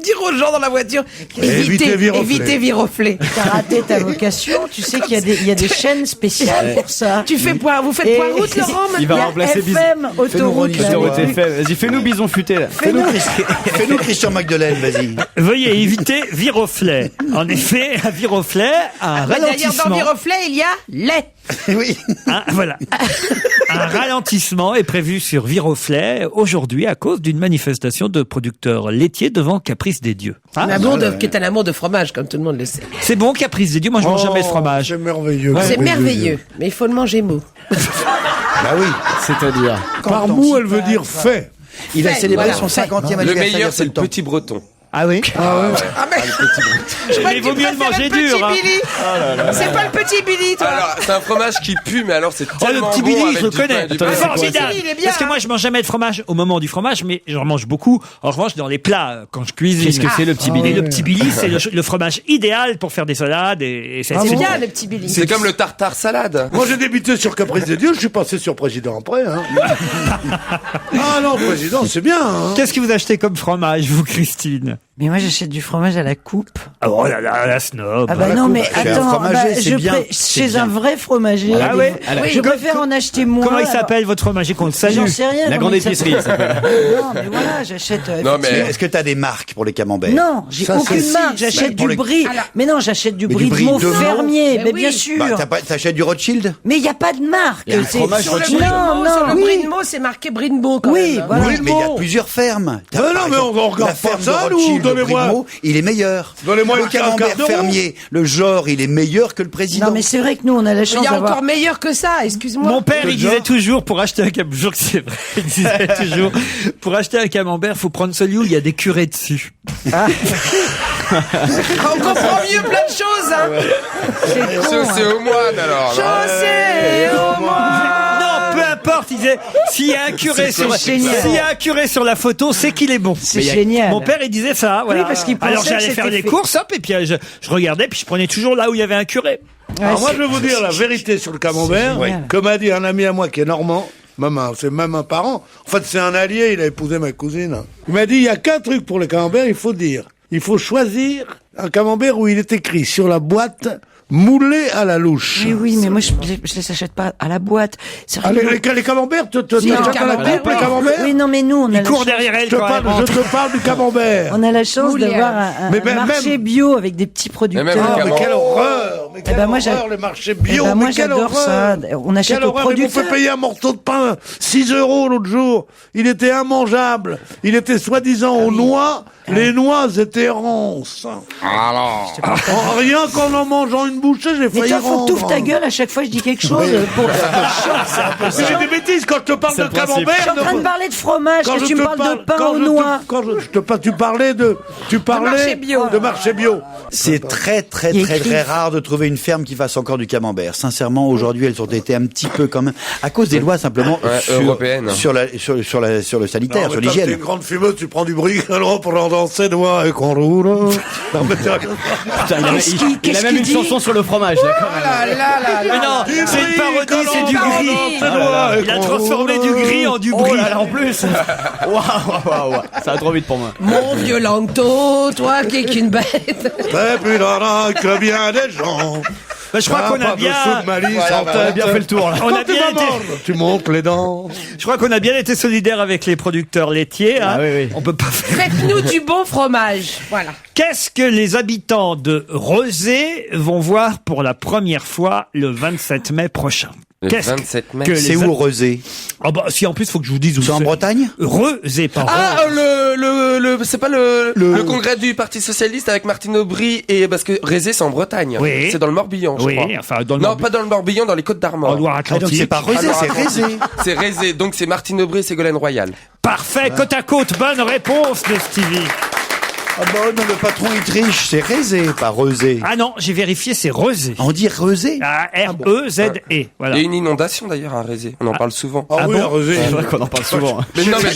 Dire aux gens dans la voiture, Évitez Viroflay. T'as raté ta vocation, tu sais qu'il y a des chaînes spéciales pour ça. Vous faites point route, Laurent, Il va y a remplacer FM, autoroute. Autoroute FM. Vas-y, fais-nous Bison Futé, là. Fais-nous Christian Magdelaine, vas-y. Veuillez éviter Viroflay. En effet, à Viroflay, un D'ailleurs, ralentissement. dans Viroflay, il y a lait. Oui. Voilà. Un ralentissement est prévu sur Viroflay aujourd'hui à cause d'une manifestation de producteurs laitiers devant Caprice des Dieux. Un amour qui est un amour de fromage, comme tout le monde le sait. C'est bon, Caprice des Dieux. Moi, je mange jamais de fromage. C'est merveilleux. C'est merveilleux, mais il faut le manger mou. Bah oui. C'est-à-dire. Par mou, elle veut dire fait. Il a célébré voilà. son 50e Le anniversaire. meilleur, c'est le petit breton. Ah oui? Il vaut mieux le manger dur, hein. C'est pas le petit Billy, toi. Alors, c'est un fromage qui pue, mais alors c'est Oh, tellement le petit bon Billy, avec je le du connais. pain, du pain. Formidable. Il est bien, Parce que moi, je mange jamais de fromage au moment du fromage, mais j'en mange beaucoup. En revanche, dans les plats, quand je cuisine. Qu'est-ce que c'est, le petit Billy? Le petit Billy, c'est le fromage idéal pour faire des salades et c'est C'est bien, le petit Billy. C'est comme le tartare salade. Moi j'ai débuté sur Caprice des Dieux, je suis passé sur Président après. Hein. Ah non, Président, c'est bien. Hein. Qu'est-ce que vous achetez comme fromage, vous, Christine? Mais moi, j'achète du fromage à la coupe. Oh là là, la snob. Ah bah non, mais Chez un attends, fromager, c'est bien. Chez un vrai fromager. Ah ouais. Je préfère en acheter moins. Comment il s'appelle votre fromager qu'on le salue? J'en sais rien. La comment grande il s'appelle. épicerie, ça s'appelle. Non, mais voilà, j'achète. Non, mais Est-ce que t'as des marques pour les camemberts? Non, j'ai Ça, aucune c'est- marque. J'achète pour du les- brie. Mais non, j'achète du Mais brie du de brie mon de Meaux. fermier. Mais Mais oui. bien sûr. Bah, t'achètes du Rothschild? Mais il n'y a pas de marque. Il y a un fromage Sur le Rothschild. Brindemo, sur le oui. Brindemo, c'est marqué Brindemo quand Oui, même. voilà. Oui, mais il y a plusieurs fermes. Mais non, Par mais exemple, on regarde la ferme pas ça, de nous, Rothschild, donnez-moi. le Brimo, il est meilleur. Donnez-moi le un camembert quart d'euro. fermier, le genre, il est meilleur que le président. Non, mais c'est vrai que nous, on a la Il chance y a d'avoir. encore meilleur que ça, excuse-moi. Mon père, il disait toujours, pour acheter un camembert, je jure que c'est vrai, il disait toujours, pour acheter un camembert, faut prendre celui où il y a des curés dessus. On comprend mieux plein de choses, hein. c'est au moine alors. Chaussée au moins. Non, peu importe, il disait, s'il y a un curé sur la photo, c'est qu'il est bon. C'est génial. Mon père, il disait ça, voilà. Oui, parce qu'il pensait alors que j'allais faire c'était des fait. courses, hop, et puis je regardais, puis je prenais toujours là où il y avait un curé. Alors moi je vais vous dire la vérité sur le camembert, comme a dit un ami à moi qui est normand, c'est même un parent, en fait c'est un allié, il a épousé ma cousine. Il m'a dit il y a qu'un truc pour le camembert, il faut dire, il faut choisir un camembert où il est écrit sur la boîte moulé à la louche. Mais oui, mais moi, je les achète pas à la boîte. C'est Ah, rigolo. les camemberts, tu Si, achètes à la camembert, coupe les oui. camemberts? Oui, non, mais nous, on a Il la court chance. derrière elle Je te quand elle parle, rentre. je te parle du camembert. On a la chance Moulière. d'avoir un Mais même- marché bio avec des petits producteurs. même Ah, mais Camembert. quelle horreur! Mais quelle horreur, les marchés bio. moi mais quelle j'adore ça. horreur. On achète Quelle au horreur. Ils m'ont producteur. fait payer un morceau de pain 6 € l'autre jour. Il était immangeable. Il était soi-disant aux noix. Les noix étaient ronces. Alors, rien qu'en en mangeant une bouchée, j'ai Mais failli toi, faut que t'ouvres rendre. ta gueule à chaque fois que je dis quelque chose. C'est des bêtises quand je te parle de camembert. Je suis en train de parler de fromage, Quand que je tu me te parles parle- de pain quand aux je te- noix. quand tu parlais de marché bio. C'est très très Il très écrit. très rare de trouver une ferme qui fasse encore du camembert. Sincèrement, aujourd'hui, elles ont été un petit peu quand même à cause des lois simplement européennes. sur le sanitaire, sur T'es l'hygiène. une grande fumeuse, tu prends du bruit alors pour danser doigts et qu'on roule. Non, mais Putain, il a même une chanson sur le fromage, là, quand même. Mais non, c'est une parodie, c'est du gris. Il a transformé du gris en du brie. Oh là là, en plus. Waouh. Ça va trop vite pour moi. Mon vieux Langto, toi qui es qu'une bête. Et puis là, que bien des gens. Bah, je crois qu'on a bien, On a bien fait le tour, là. on a bien été, Tu montes les dents. je crois qu'on a bien été solidaires avec les producteurs laitiers. Hein. Ah oui. On peut pas faire. Faites-nous du bon fromage. Voilà. Qu'est-ce que les habitants de Rezé vont voir pour la première fois le 27 mai prochain? Le Qu'est-ce 27 mai. que les C'est où Rezé? Oh bah si en plus faut que je vous dise où C'est en c'est. Bretagne? Rezé, pas Ah, c'est pas le congrès du Parti Socialiste avec Martine Aubry et parce que Rézé c'est en Bretagne. Oui. C'est dans le Morbihan, je Oui, crois. enfin dans le Non, Morbihan. pas dans le Morbihan, dans les Côtes d'Armor. En Ah, donc Loire-Atlantique. c'est pas Rezé, Alors, c'est attends. Rézé. C'est Rézé, donc c'est Martine Aubry et Ségolène Royal. Parfait, côte à côte, bonne réponse de Stevie. Ah bah non, le patron il triche, c'est Rézé, pas Rezé. Ah non, j'ai vérifié, c'est Rezé. On dit Rezé? Ah, R-E-Z-E. Voilà. Il y a une inondation d'ailleurs à Rézé, on en parle souvent. Ah oui, Rosé. C'est vrai qu'on en parle souvent. hein. Mais non, mais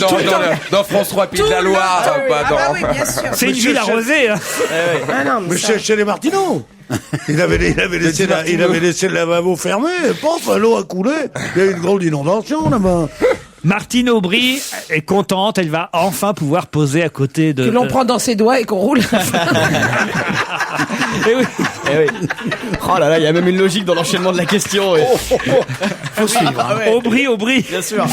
dans France 3 Pays de la Loire, pas dans... Ah oui, bien sûr. C'est une ville arrosée. Hein. Ah non, mais Mais ça- chez les Martineaux. Il avait laissé le lavabo fermé, et pof, l'eau a coulé. Il y a eu une grande inondation là-bas. Martine Aubry est contente, elle va enfin pouvoir poser à côté de... que l'on prend dans ses doigts et qu'on roule. Eh oui. Eh oui. Oh là là, il y a même une logique dans l'enchaînement de la question. Faut suivre. Ah ouais. Aubry. Bien sûr.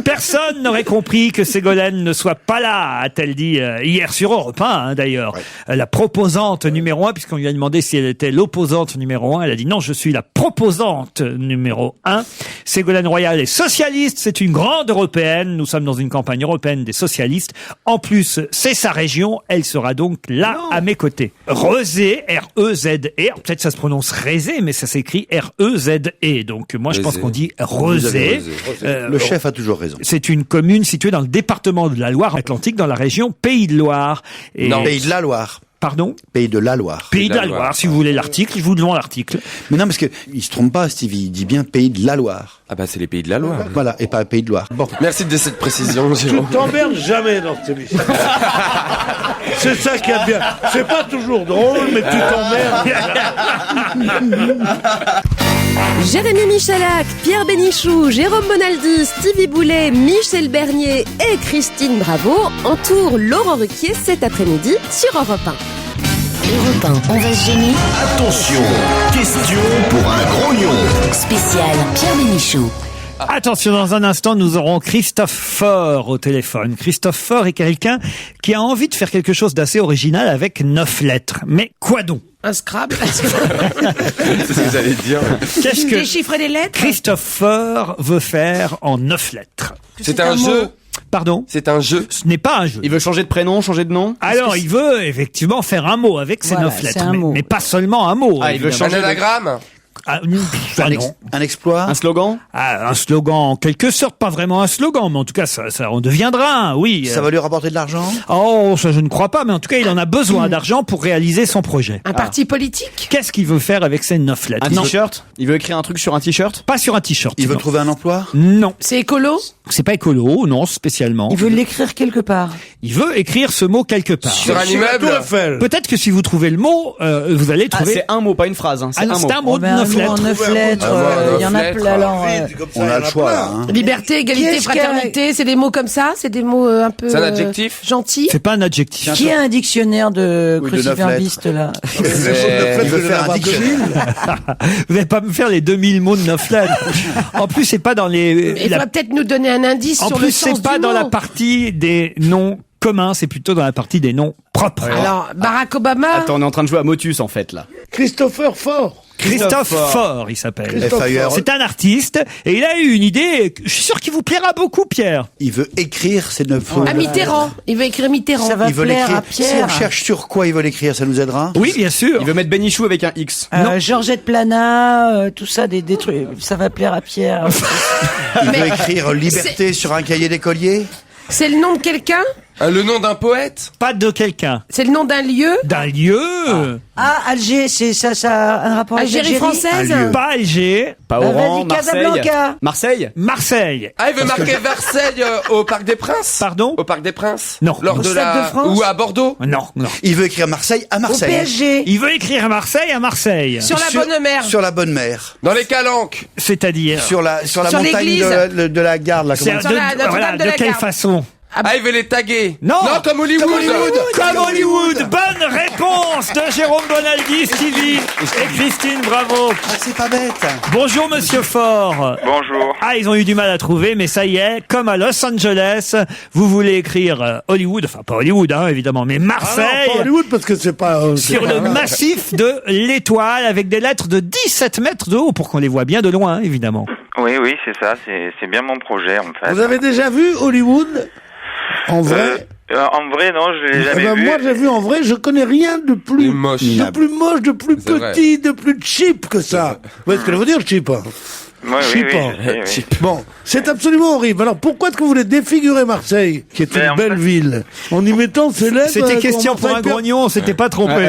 Personne n'aurait compris que Ségolène ne soit pas là, a-t-elle dit hier sur Europe 1, hein, d'ailleurs. La proposante numéro 1, puisqu'on lui a demandé si elle était l'opposante numéro 1, elle a dit non, je suis la proposante numéro 1. Ségolène Royal est socialiste, c'est une grande européenne, nous sommes dans une campagne européenne des socialistes. En plus, c'est sa région, elle sera donc là à mes côtés. Rezé, R-E-Z-E, alors, peut-être ça se prononce Rézé, mais ça s'écrit R-E-Z-E. Donc moi je pense Rezé. qu'on dit Rezé. Le chef a toujours raison. C'est une commune située dans le département de la Loire-Atlantique, dans la région Pays de Loire. Et Non. Pays de la Loire. Pardon? Pays de la Loire. Pays de la Loire. Si vous voulez l'article, je vous demande l'article. Mais non, parce que il se trompe pas, Stevie. Il dit bien Pays de la Loire. Ah bah c'est les Pays de la Loire. Voilà, et pas Pays de Loire. Bon. Merci de cette précision, Tu Jérôme. t'emmerdes jamais dans cette émission. C'est ça qui est bien. C'est pas toujours drôle, mais tu t'emmerdes. Jérémy Michalak, Pierre Bénichou, Jérôme Bonaldi, Stevie Boulet, Michel Bernier et Christine Bravo entourent Laurent Ruquier cet après-midi sur Europe 1. Europe 1, on va se gêner. Attention, question pour un grognon. Spécial Pierre Bénichou. Attention, dans un instant, nous aurons Christophe Faure au téléphone. Christophe Faure est quelqu'un qui a envie de faire quelque chose d'assez original avec 9 lettres. Mais quoi donc? Un Scrabble. C'est ce que j'allais dire. Qu'est-ce que Déchiffrer des lettres. Christophe Faure veut faire en 9 lettres? C'est un jeu. Pardon? C'est un jeu. Ce n'est pas un jeu. Il veut changer de prénom, changer de nom? Alors, il veut effectivement faire un mot avec ces Voilà, 9 c'est lettres. un mot. Mais pas seulement un mot. Ah, il veut évidemment. Un anagramme. Ah, non. Un exploit. Un slogan? Ah, un slogan en quelque sorte, pas vraiment un slogan, mais en tout cas, ça en deviendra un, oui. Ça va lui rapporter de l'argent? Oh, ça je ne crois pas, mais en tout cas, il en a besoin d'argent pour réaliser son projet. Un parti politique. Qu'est-ce qu'il veut faire avec ces 9 lettres? Un Non, t-shirt? Il veut écrire un truc sur un t-shirt? pas sur un t-shirt. Il veut non. trouver un emploi? Non, C'est écolo. c'est pas écolo, non, spécialement. Il veut l'écrire quelque part. Il veut écrire ce mot quelque part. Sur un Sur la immeuble. Tour Eiffel. Peut-être que si vous trouvez le mot, vous allez Ah, trouver... c'est un mot, pas une phrase. Hein. C'est Ah, un mot. c'est un mot de Ben, 9 un mot en lettres. 9 lettres, il y en a lettres. plein. Alors, Vite, comme ça, On il y a en le choix, là. plein. Hein. Liberté, Qui égalité, est-ce qui a- fraternité. C'est des mots comme ça. C'est des mots un peu. C'est un adjectif. Gentils. C'est pas un adjectif. qui a un dictionnaire de Oui, de 9 cruciverbistes là? Il veut faire un dictionnaire. Vous n'allez pas me faire les 2000 mots de 9 lettres. En plus, c'est pas dans les... Il faudra peut-être nous donner un indice En sur plus, le sens c'est pas du dans mot. la partie des noms communs, c'est plutôt dans la partie des noms propres. Alors, Barack Obama. Attends, on est en train de jouer à Motus, en fait, là. Christopher Fort. Christophe Faure, il s'appelle. F-A-U-R-E. C'est un artiste et il a eu une idée. Je suis sûr qu'il vous plaira beaucoup, Pierre. Il veut écrire, c'est neuf. À Mitterrand. Il veut écrire Mitterrand. Ça va Il veut plaire l'écrire. à Pierre. Si on cherche sur quoi il veut l'écrire, ça nous aidera. Oui, bien sûr. Il veut mettre Benichou avec un X. Georgette Plana, tout ça, des trucs. Ça va plaire à Pierre. Il veut écrire liberté sur un cahier d'écolier. C'est le nom de quelqu'un? Le nom d'un poète? Pas de quelqu'un. C'est le nom d'un lieu? D'un lieu. Alger, c'est ça a un rapport avec Algérie l'Algérie française? Un lieu. Pas Alger. Pas Bah, Oran, vas-y, Marseille. Casablanca. Marseille. Marseille. Ah, il veut marquer Marseille au Parc des Princes? Pardon? Au Parc des Princes? Non. Lors Au de Stade de France? Ou à Bordeaux? Non, non. Il veut écrire Marseille à Au Marseille. PSG. Il veut écrire Marseille à Marseille. Sur la bonne mer. Sur la bonne mer. Dans les Calanques? C'est-à-dire. Sur la Sur montagne l'église. de la garde, là. C'est comment Sur la Notre-Dame voilà, de de la quelle Garde. façon? Ah, il veut les taguer? Non. Non, comme Hollywood! Comme Hollywood. Bonne réponse de Jérôme Bonaldi, Stevie et Christine, bravo. Ah, c'est pas bête. Bonjour Monsieur Faure. Bonjour. Ah, ils ont eu du mal à trouver, mais ça y est, comme à Los Angeles, vous voulez écrire Hollywood, enfin pas Hollywood, hein, évidemment, mais Marseille, Ah non, pas Hollywood, parce que c'est pas... sur le massif de l'Étoile, avec des lettres de 17 mètres de haut, pour qu'on les voit bien de loin, hein, évidemment. Oui, c'est ça, c'est bien mon projet en fait. Vous avez déjà vu Hollywood en vrai? En vrai, non, je l'ai jamais vu. Moi, j'ai vu en vrai, je connais rien de plus moche. de plus petit, de plus cheap que ça. Vous voyez ce que je veux dire, cheap? Oui. Bon, c'est absolument horrible. Alors pourquoi est-ce que vous voulez défigurer Marseille, qui est une belle ville, en y mettant ces lettres? C'était question pour un grognon, on s'était pas trompé.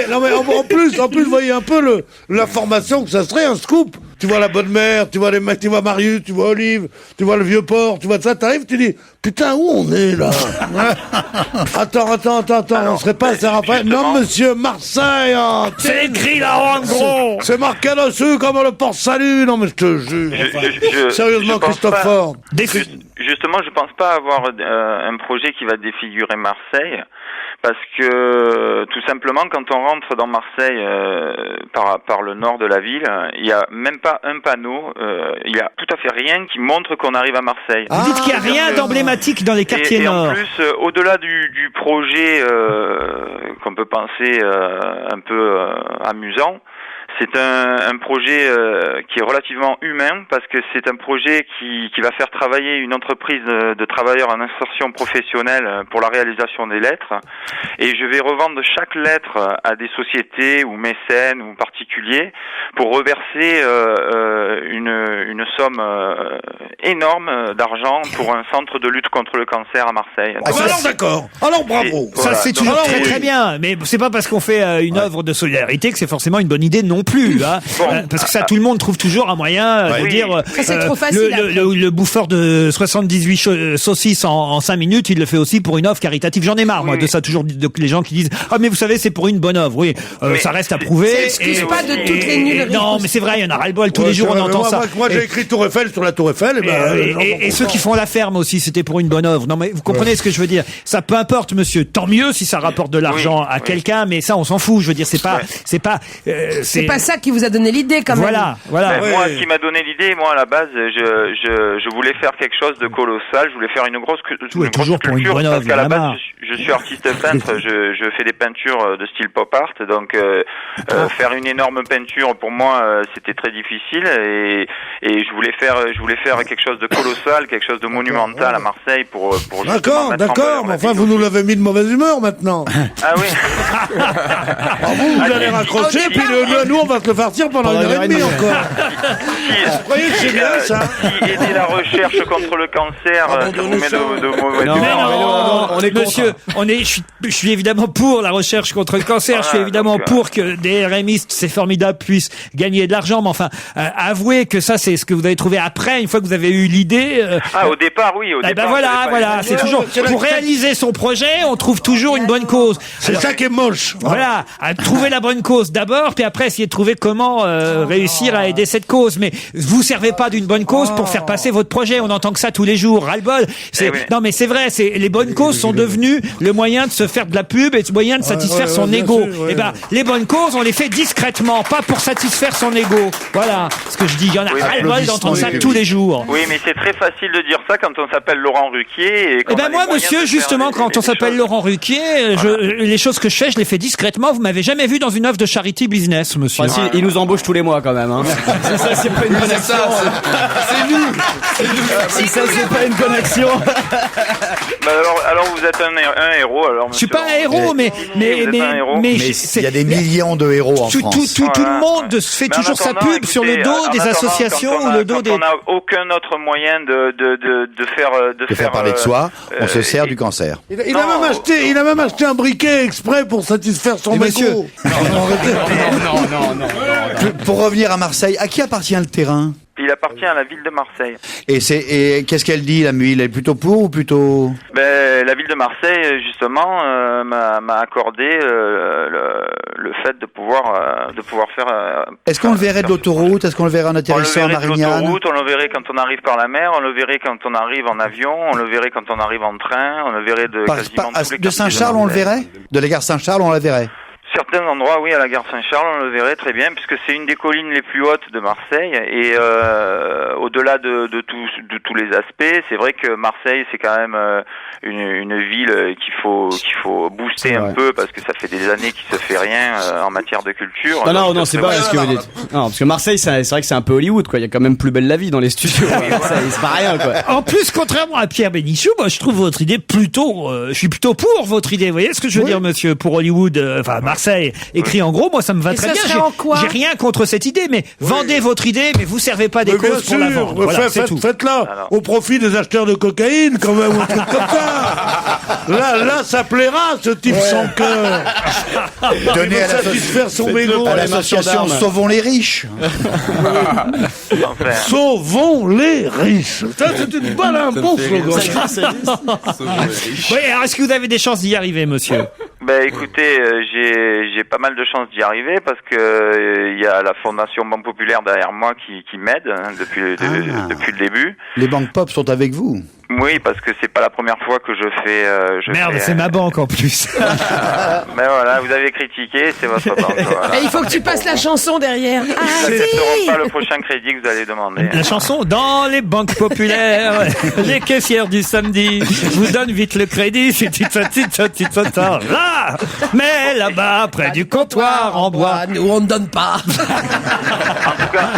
Non, mais en plus, vous voyez un peu l'information que ça serait un scoop. Tu vois la bonne mère, tu vois les mecs, tu vois Marius, tu vois Olive, tu vois le vieux port, tu vois ça, t'arrives, tu dis, putain, où on est, là? Attends, on serait pas à Saint-Raphaël? Non, monsieur, Marseille, C'est écrit là en gros. c'est marqué dessus comme le port-salut. Non, mais je te jure. Sérieusement, je pense Christophe pas- Faure. Justement, je pense pas avoir un projet qui va défigurer Marseille, parce que tout simplement, quand on rentre dans Marseille par le nord de la ville, il y a même pas un panneau, il y a tout à fait rien qui montre qu'on arrive à Marseille. Vous dites qu'il n'y a rien d'emblématique dans les quartiers et nord. en plus, au-delà du projet qu'on peut penser un peu amusant, c'est un projet qui est relativement humain, parce que c'est un projet qui va faire travailler une entreprise de travailleurs en insertion professionnelle pour la réalisation des lettres, et je vais revendre chaque lettre à des sociétés ou mécènes ou particuliers pour reverser une somme énorme d'argent pour un centre de lutte contre le cancer à Marseille. Ah, alors d'accord. Alors bravo. Ça, c'est toujours très bien, mais c'est pas parce qu'on fait une œuvre de solidarité que c'est forcément une bonne idée non plus, hein. Parce que ça, tout le monde trouve toujours un moyen de dire Ça, c'est trop facile, le bouffeur de 78 saucisses en 5 minutes, il le fait aussi pour une œuvre caritative. J'en ai marre, moi, de ça, toujours les gens qui disent ah mais vous savez, c'est pour une bonne œuvre. Oui, ça reste à prouver. Ça excuse pas de toutes les nulleries. Non, mais c'est vrai, il y en a ras-le-bol, tous les jours on entend ça. Moi, j'ai écrit Tour Eiffel sur la Tour Eiffel. Et ceux qui font la ferme aussi, c'était pour une bonne œuvre. Non, mais vous comprenez ce que je veux dire. Ça, peu importe, monsieur. Tant mieux si ça rapporte de l'argent à quelqu'un, mais ça, on s'en fout. Je veux dire, c'est pas ça qui vous a donné l'idée, quand même. Voilà. Moi, ce qui m'a donné l'idée, moi, à la base, je voulais faire quelque chose de colossal. Je voulais faire une grosse toujours pour une sculpture, bonne parce œuvre, qu'à la base, évidemment. je suis artiste peintre. Je fais des peintures de style pop art. Donc, faire une énorme peinture, pour moi, c'était très difficile. Et je voulais faire quelque chose de colossal, quelque chose de monumental à Marseille pour D'accord, mais enfin, vous nous l'avez mis de mauvaise humeur, maintenant. Ah oui. Vous allez raccrocher, puis nous, on va se le farcir pendant une heure et demie encore. Vous croyez que c'est bien, ça? Aider la recherche contre le cancer, ça vous met de mauvaise humeur. Monsieur, je suis évidemment pour la recherche contre le cancer. Je suis évidemment pour que des RMistes, c'est formidable, puissent gagner de l'argent. Mais enfin, avouez que ça, c'est ce que vous avez trouvé après, une fois que vous avez eu l'idée. Au départ, oui. Voilà. C'est toujours pour réaliser son projet, on trouve toujours une bonne cause. C'est ça qui est moche. Voilà, à trouver la bonne cause d'abord, puis après essayer de trouver comment réussir à aider cette cause. Mais vous servez pas d'une bonne cause pour faire passer votre projet. On entend que ça tous les jours. Ras-le-bol. Non, mais c'est vrai. Les bonnes causes sont devenues le moyen de se faire de la pub et le moyen de satisfaire son ego. sûr, Les bonnes causes, on les fait discrètement, pas pour satisfaire son ego. Voilà ce que je dis. Il y en a ras-le-bol d'entendre ça tous les jours. Oui, mais c'est très facile de dire ça quand on s'appelle Laurent Ruquier. Et moi, monsieur, justement, quand on s'appelle Laurent Ruquier, les choses que je fais, je les fais discrètement. Vous m'avez jamais vu dans une œuvre de charity business, monsieur. Enfin, il nous embauche tous les mois quand même. Hein. C'est ça, c'est pas une bonne action. C'est nous. Si ça, c'est pas une bonne action. Alors vous êtes un héros. Alors, je suis pas un héros, mais il y a des millions de héros en France. Tout le monde fait toujours sa pub sur le dos des associations ou le dos des. On n'a aucun autre moyen de faire parler de soi. On se sert du cancer. Il a même acheté un briquet exprès pour satisfaire son ego. Non. Pour revenir à Marseille, à qui appartient le terrain? Il appartient à la ville de Marseille. Et qu'est-ce qu'elle dit, la ville? Elle est plutôt pour ou plutôt? La ville de Marseille, justement, m'a accordé le fait de pouvoir faire. Est-ce qu'on le verrait de l'autoroute? Est-ce qu'on le verrait en atterrissant à Marignane? On le verrait quand on arrive par la mer, on le verrait quand on arrive en avion, on le verrait quand on arrive en train, on le verrait de Saint-Charles, on le verrait? De la gare Saint-Charles, on la verrait? Certains endroits, oui, à la gare Saint-Charles, on le verrait très bien, puisque c'est une des collines les plus hautes de Marseille. Et au-delà de tous les aspects, c'est vrai que Marseille, c'est quand même une ville qu'il faut booster un peu, parce que ça fait des années qu'il se fait rien en matière de culture. Non, c'est pas ce que vous dites. Non, parce que Marseille, c'est vrai que c'est un peu Hollywood, quoi. Il y a quand même Plus belle la vie dans les studios. C'est pas rien, quoi. En plus, contrairement à Pierre Bénichou, moi, je trouve votre idée je suis plutôt pour votre idée. Vous voyez ce que je veux dire, monsieur? Pour Hollywood, Marseille, écrit en gros, moi, ça me va très bien. J'ai rien contre cette idée, mais vendez votre idée, mais vous servez pas des causes pour la vendre. Voilà, faites-la au profit des acheteurs de cocaïne, quand même, ou un truc comme ça. Là, ça plaira, ce type sans cœur. Donnez à l'association Sauvons les riches. Sauvons les riches. Ça, c'est une bonne, un bon slogan. Oui, alors est-ce que vous avez des chances d'y arriver, monsieur? Écoutez, j'ai pas mal de chances d'y arriver parce que il y a la Fondation Banque Populaire derrière moi qui m'aide depuis le début. Les banques pop sont avec vous? Oui, parce que c'est pas la première fois que je fais. Merde, c'est ma banque en plus. Mais voilà, vous avez critiqué, c'est votre banque. Voilà. Et il faut que tu passes la chanson derrière. Ils n'accepteront pas le prochain crédit que vous allez demander. La chanson dans les banques populaires, les caissières du samedi vous donnent vite le crédit, c'est ça. Là, mais là-bas, près du comptoir en bois, nous on ne donne pas. En tout cas.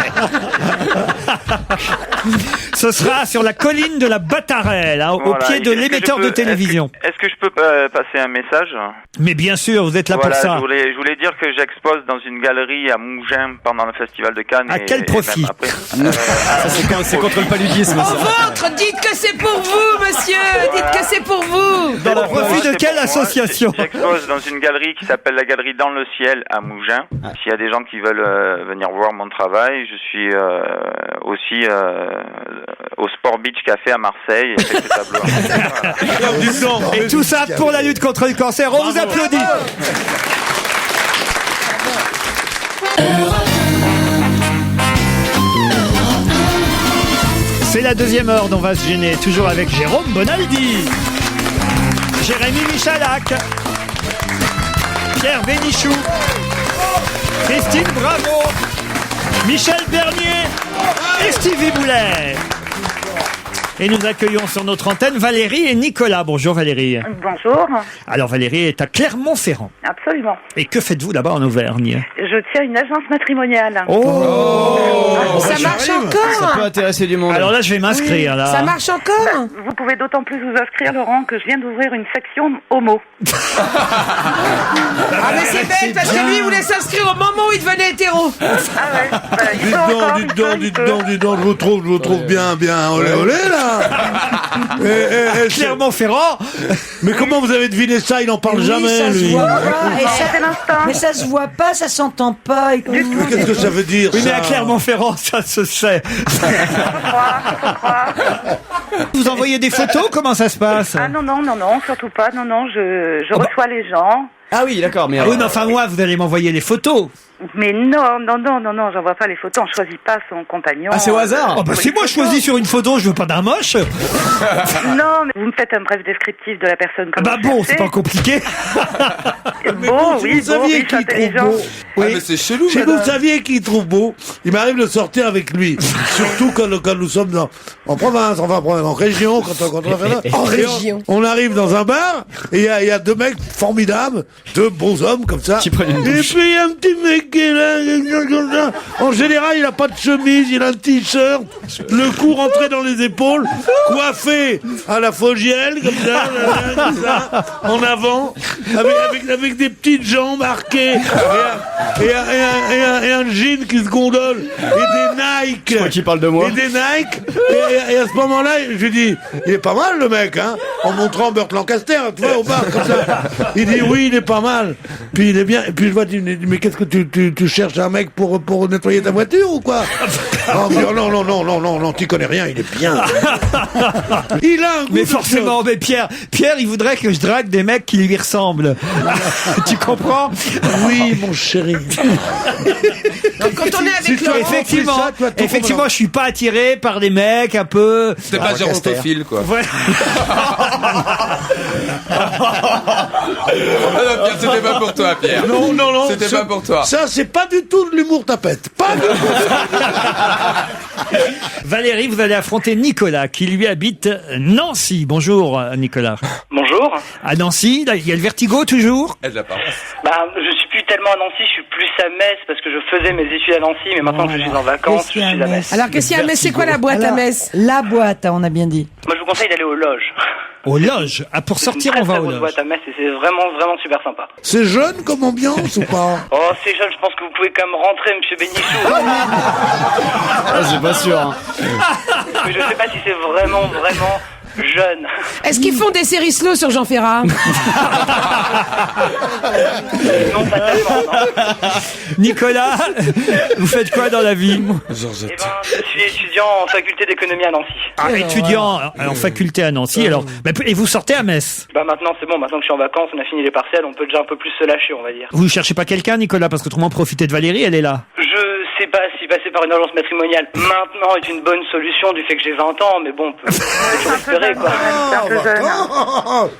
Ce sera sur la colline de la Batarelle, au pied de l'émetteur de télévision. Est-ce que je peux passer un message? Mais bien sûr, vous êtes là pour ça. Je voulais dire que j'expose dans une galerie à Mougins pendant le festival de Cannes. À quel profit? C'est contre le paludisme. Au ventre, dites que c'est pour vous, monsieur. Dites que c'est pour vous. Dans le profit de quelle association? J'expose dans une galerie qui s'appelle la galerie Dans le Ciel à Mougins. S'il y a des gens qui veulent venir voir mon travail, je suis aussi au Sport Beach Café à Marseille. Et tout ça pour la lutte contre le cancer. On vous applaudit. C'est la deuxième heure dont on va se gêner, toujours avec Jérôme Bonaldi, Jérémy Michalak, Pierre Bénichou, Christine Bravo, Michel Bernier et Stevie Boulet. Et nous accueillons sur notre antenne Valérie et Nicolas. Bonjour Valérie. Bonjour. Alors Valérie est à Clermont-Ferrand. Absolument. Et que faites-vous là-bas en Auvergne? Je tiens une agence matrimoniale. Ça marche encore? Ça peut intéresser du monde. Alors là, je vais m'inscrire. Là. Ça marche encore? Vous pouvez d'autant plus vous inscrire, Laurent, que je viens d'ouvrir une section homo. Mais c'est bête, parce que lui, il voulait s'inscrire au moment où il devenait hétéro. Dites donc, je vous trouve bien, olé, là. Clermont-Ferrand. Mais comment vous avez deviné ça? Il n'en parle jamais, lui. Mais ça se voit pas, ça s'entend pas. Qu'est-ce que ça veut dire? Oui, mais à Clermont-Ferrand, ça se sait. Vous envoyez des photos? Comment ça se passe? Ah non, surtout pas. Non, je reçois les gens. Ah oui, d'accord. Mais oui, mais enfin moi, vous allez m'envoyer les photos. Mais non, j'envoie pas les photos, on choisit pas son compagnon. Ah, c'est au hasard. Oh bah c'est moi choisi sur une photo, je veux pas d'un moche. Non, mais vous me faites un bref descriptif de la personne comme Bah vous bon, cherchez. c'est pas compliqué. Bon, oui, vous saviez qui trouve beau. Oui. Ah, mais c'est chelou, Si madame. vous saviez qui trouve beau, il m'arrive de sortir avec lui. Surtout quand nous sommes en province, enfin en région, quand on va faire là. En Et région. On arrive dans un bar, et il y a deux mecs formidables, deux bons hommes comme ça. Qui prennent une Et douche. puis il y a un petit mec qui est là, comme ça. En général, il a pas de chemise, il a un t-shirt, le cou rentré dans les épaules, coiffé à la Fogiel, comme ça, en avant, avec des petites jambes arquées, et un jean qui se gondole, et des Nike. Je crois qu'il parle de moi. Et des Nike. Et à ce moment-là, je lui dis, il est pas mal le mec, hein, en montrant Burt Lancaster, tu vois, au bar, comme ça. Il dit, oui, il est pas mal. Puis il est bien. Et puis je vois, mais qu'est-ce que tu cherches un mec pour nettoyer ta voiture ou quoi? Non, tu connais rien, il est bien. Il a un goût Mais de forcément, mais Pierre, il voudrait que je drague des mecs qui lui ressemblent. Tu comprends? Oui, mon chéri. Donc, quand on est avec tu Laurent, Effectivement, ça, tu vas tout effectivement, comprendre. je suis pas attiré par des mecs un peu. C'est pas gérontophile, quoi. Voilà. Pierre, c'était pas pour toi, Pierre. Non. C'était pas pour toi. Ça, c'est pas du tout de l'humour tapette. Pas du tout. Valérie, vous allez affronter Nicolas, qui lui habite Nancy. Bonjour, Nicolas. Bonjour. À Nancy, là, il y a le vertigo toujours? Elle l'a pas. Bah, je suis plus tellement à Nancy, je suis plus à Metz parce que je faisais mes études à Nancy, mais maintenant que je suis en vacances, je suis à Metz. Alors, qu'est-ce qu'il y a à Metz? C'est quoi la boîte à Alors, Metz? La boîte, on a bien dit. Moi, je vous conseille d'aller aux loges. Aux loges. Ah, pour sortir, C'est on une très, va très aux grosse loges. boîte à Metz et c'est vraiment, vraiment super sympa. C'est jeune comme ambiance ou pas? Oh, c'est jeune, je pense que vous pouvez quand même rentrer, monsieur Bénichou. Ah, c'est pas sûr. Hein. Mais je sais pas si c'est vraiment jeune. Est-ce qu'ils font des séries slow sur Jean Ferrat? Non, pas tellement, non. Nicolas, vous faites quoi dans la vie? Eh ben, je suis étudiant en faculté d'économie à Nancy. Ah, étudiant en faculté à Nancy. Alors, et vous sortez à Metz? Bah maintenant c'est bon, maintenant que je suis en vacances, on a fini les partiels, on peut déjà un peu plus se lâcher, on va dire. Vous cherchez pas quelqu'un, Nicolas, parce qu'autrement, profitez de Valérie, elle est là. Je sais pas si passer par une agence matrimoniale maintenant est une bonne solution du fait que j'ai 20 ans, mais bon, on peut toujours espérer, quoi. C'est un peu jeune.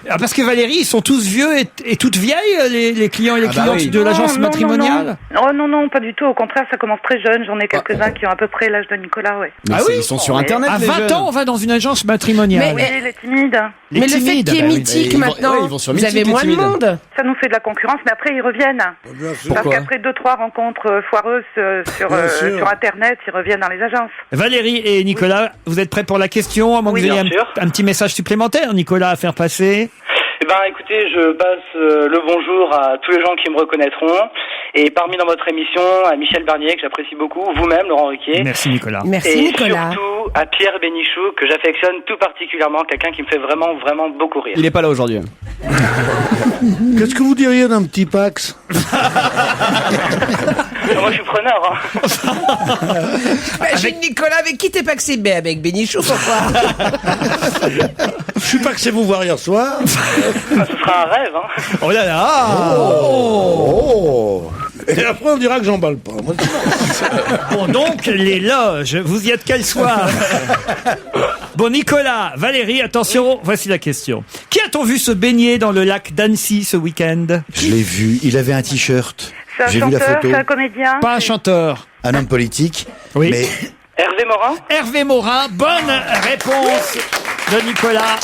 Ah, parce que Valérie, ils sont tous vieux et toutes vieilles, les clients et les Ah bah clientes oui. de l'agence matrimoniale? Non, pas du tout. Au contraire, ça commence très jeune. J'en ai quelques-uns qui ont à peu près l'âge de Nicolas, ouais. Mais ils sont sur Internet, À les 20 jeunes. ans, on va dans une agence matrimoniale. Oui, les timides. Les Mais le fait timides, qu'il y ait bah oui. mythique Ils vont- maintenant, ouais, ils vont sur vous Mythique, avez les moins de timides. monde. Ça nous fait de la concurrence, mais après ils reviennent. Parce Pourquoi qu'après 2-3 rencontres foireuses sur Internet, ils reviennent dans les agences. Valérie et Nicolas, vous êtes prêts pour la question? À moins que Oui, vous ayez bien sûr. un petit message supplémentaire, Nicolas, à faire passer. Eh ben écoutez, je passe le bonjour à tous les gens qui me reconnaîtront, et parmi dans votre émission, à Michel Barnier, que j'apprécie beaucoup, vous-même, Laurent Ruquier. Merci, Nicolas. Merci, Et Nicolas. surtout à Pierre Bénichou, que j'affectionne tout particulièrement, quelqu'un qui me fait vraiment beaucoup rire. Il est pas là aujourd'hui. Qu'est-ce que vous diriez d'un petit Pax? Moi je suis preneur, hein. Imagine Nicolas, avec qui t'es paxé? Ben, avec Bénichou, pourquoi? Je suis paxé vous voir hier soir. Ah, ce sera un rêve, hein. Oh là là! Oh. Et après on dira que j'emballe pas. Moi, Bon, donc, les loges, vous y êtes quel soir? Bon, Nicolas, Valérie, attention, voici la question. Qui a-t-on vu se baigner dans le lac d'Annecy ce week-end? Je l'ai vu, il avait un t-shirt. C'est un J'ai vu la chanteur, photo. c'est un comédien. Pas un chanteur. Un homme politique. Oui. Mais Hervé Morin. Hervé Morin, bonne réponse de Nicolas.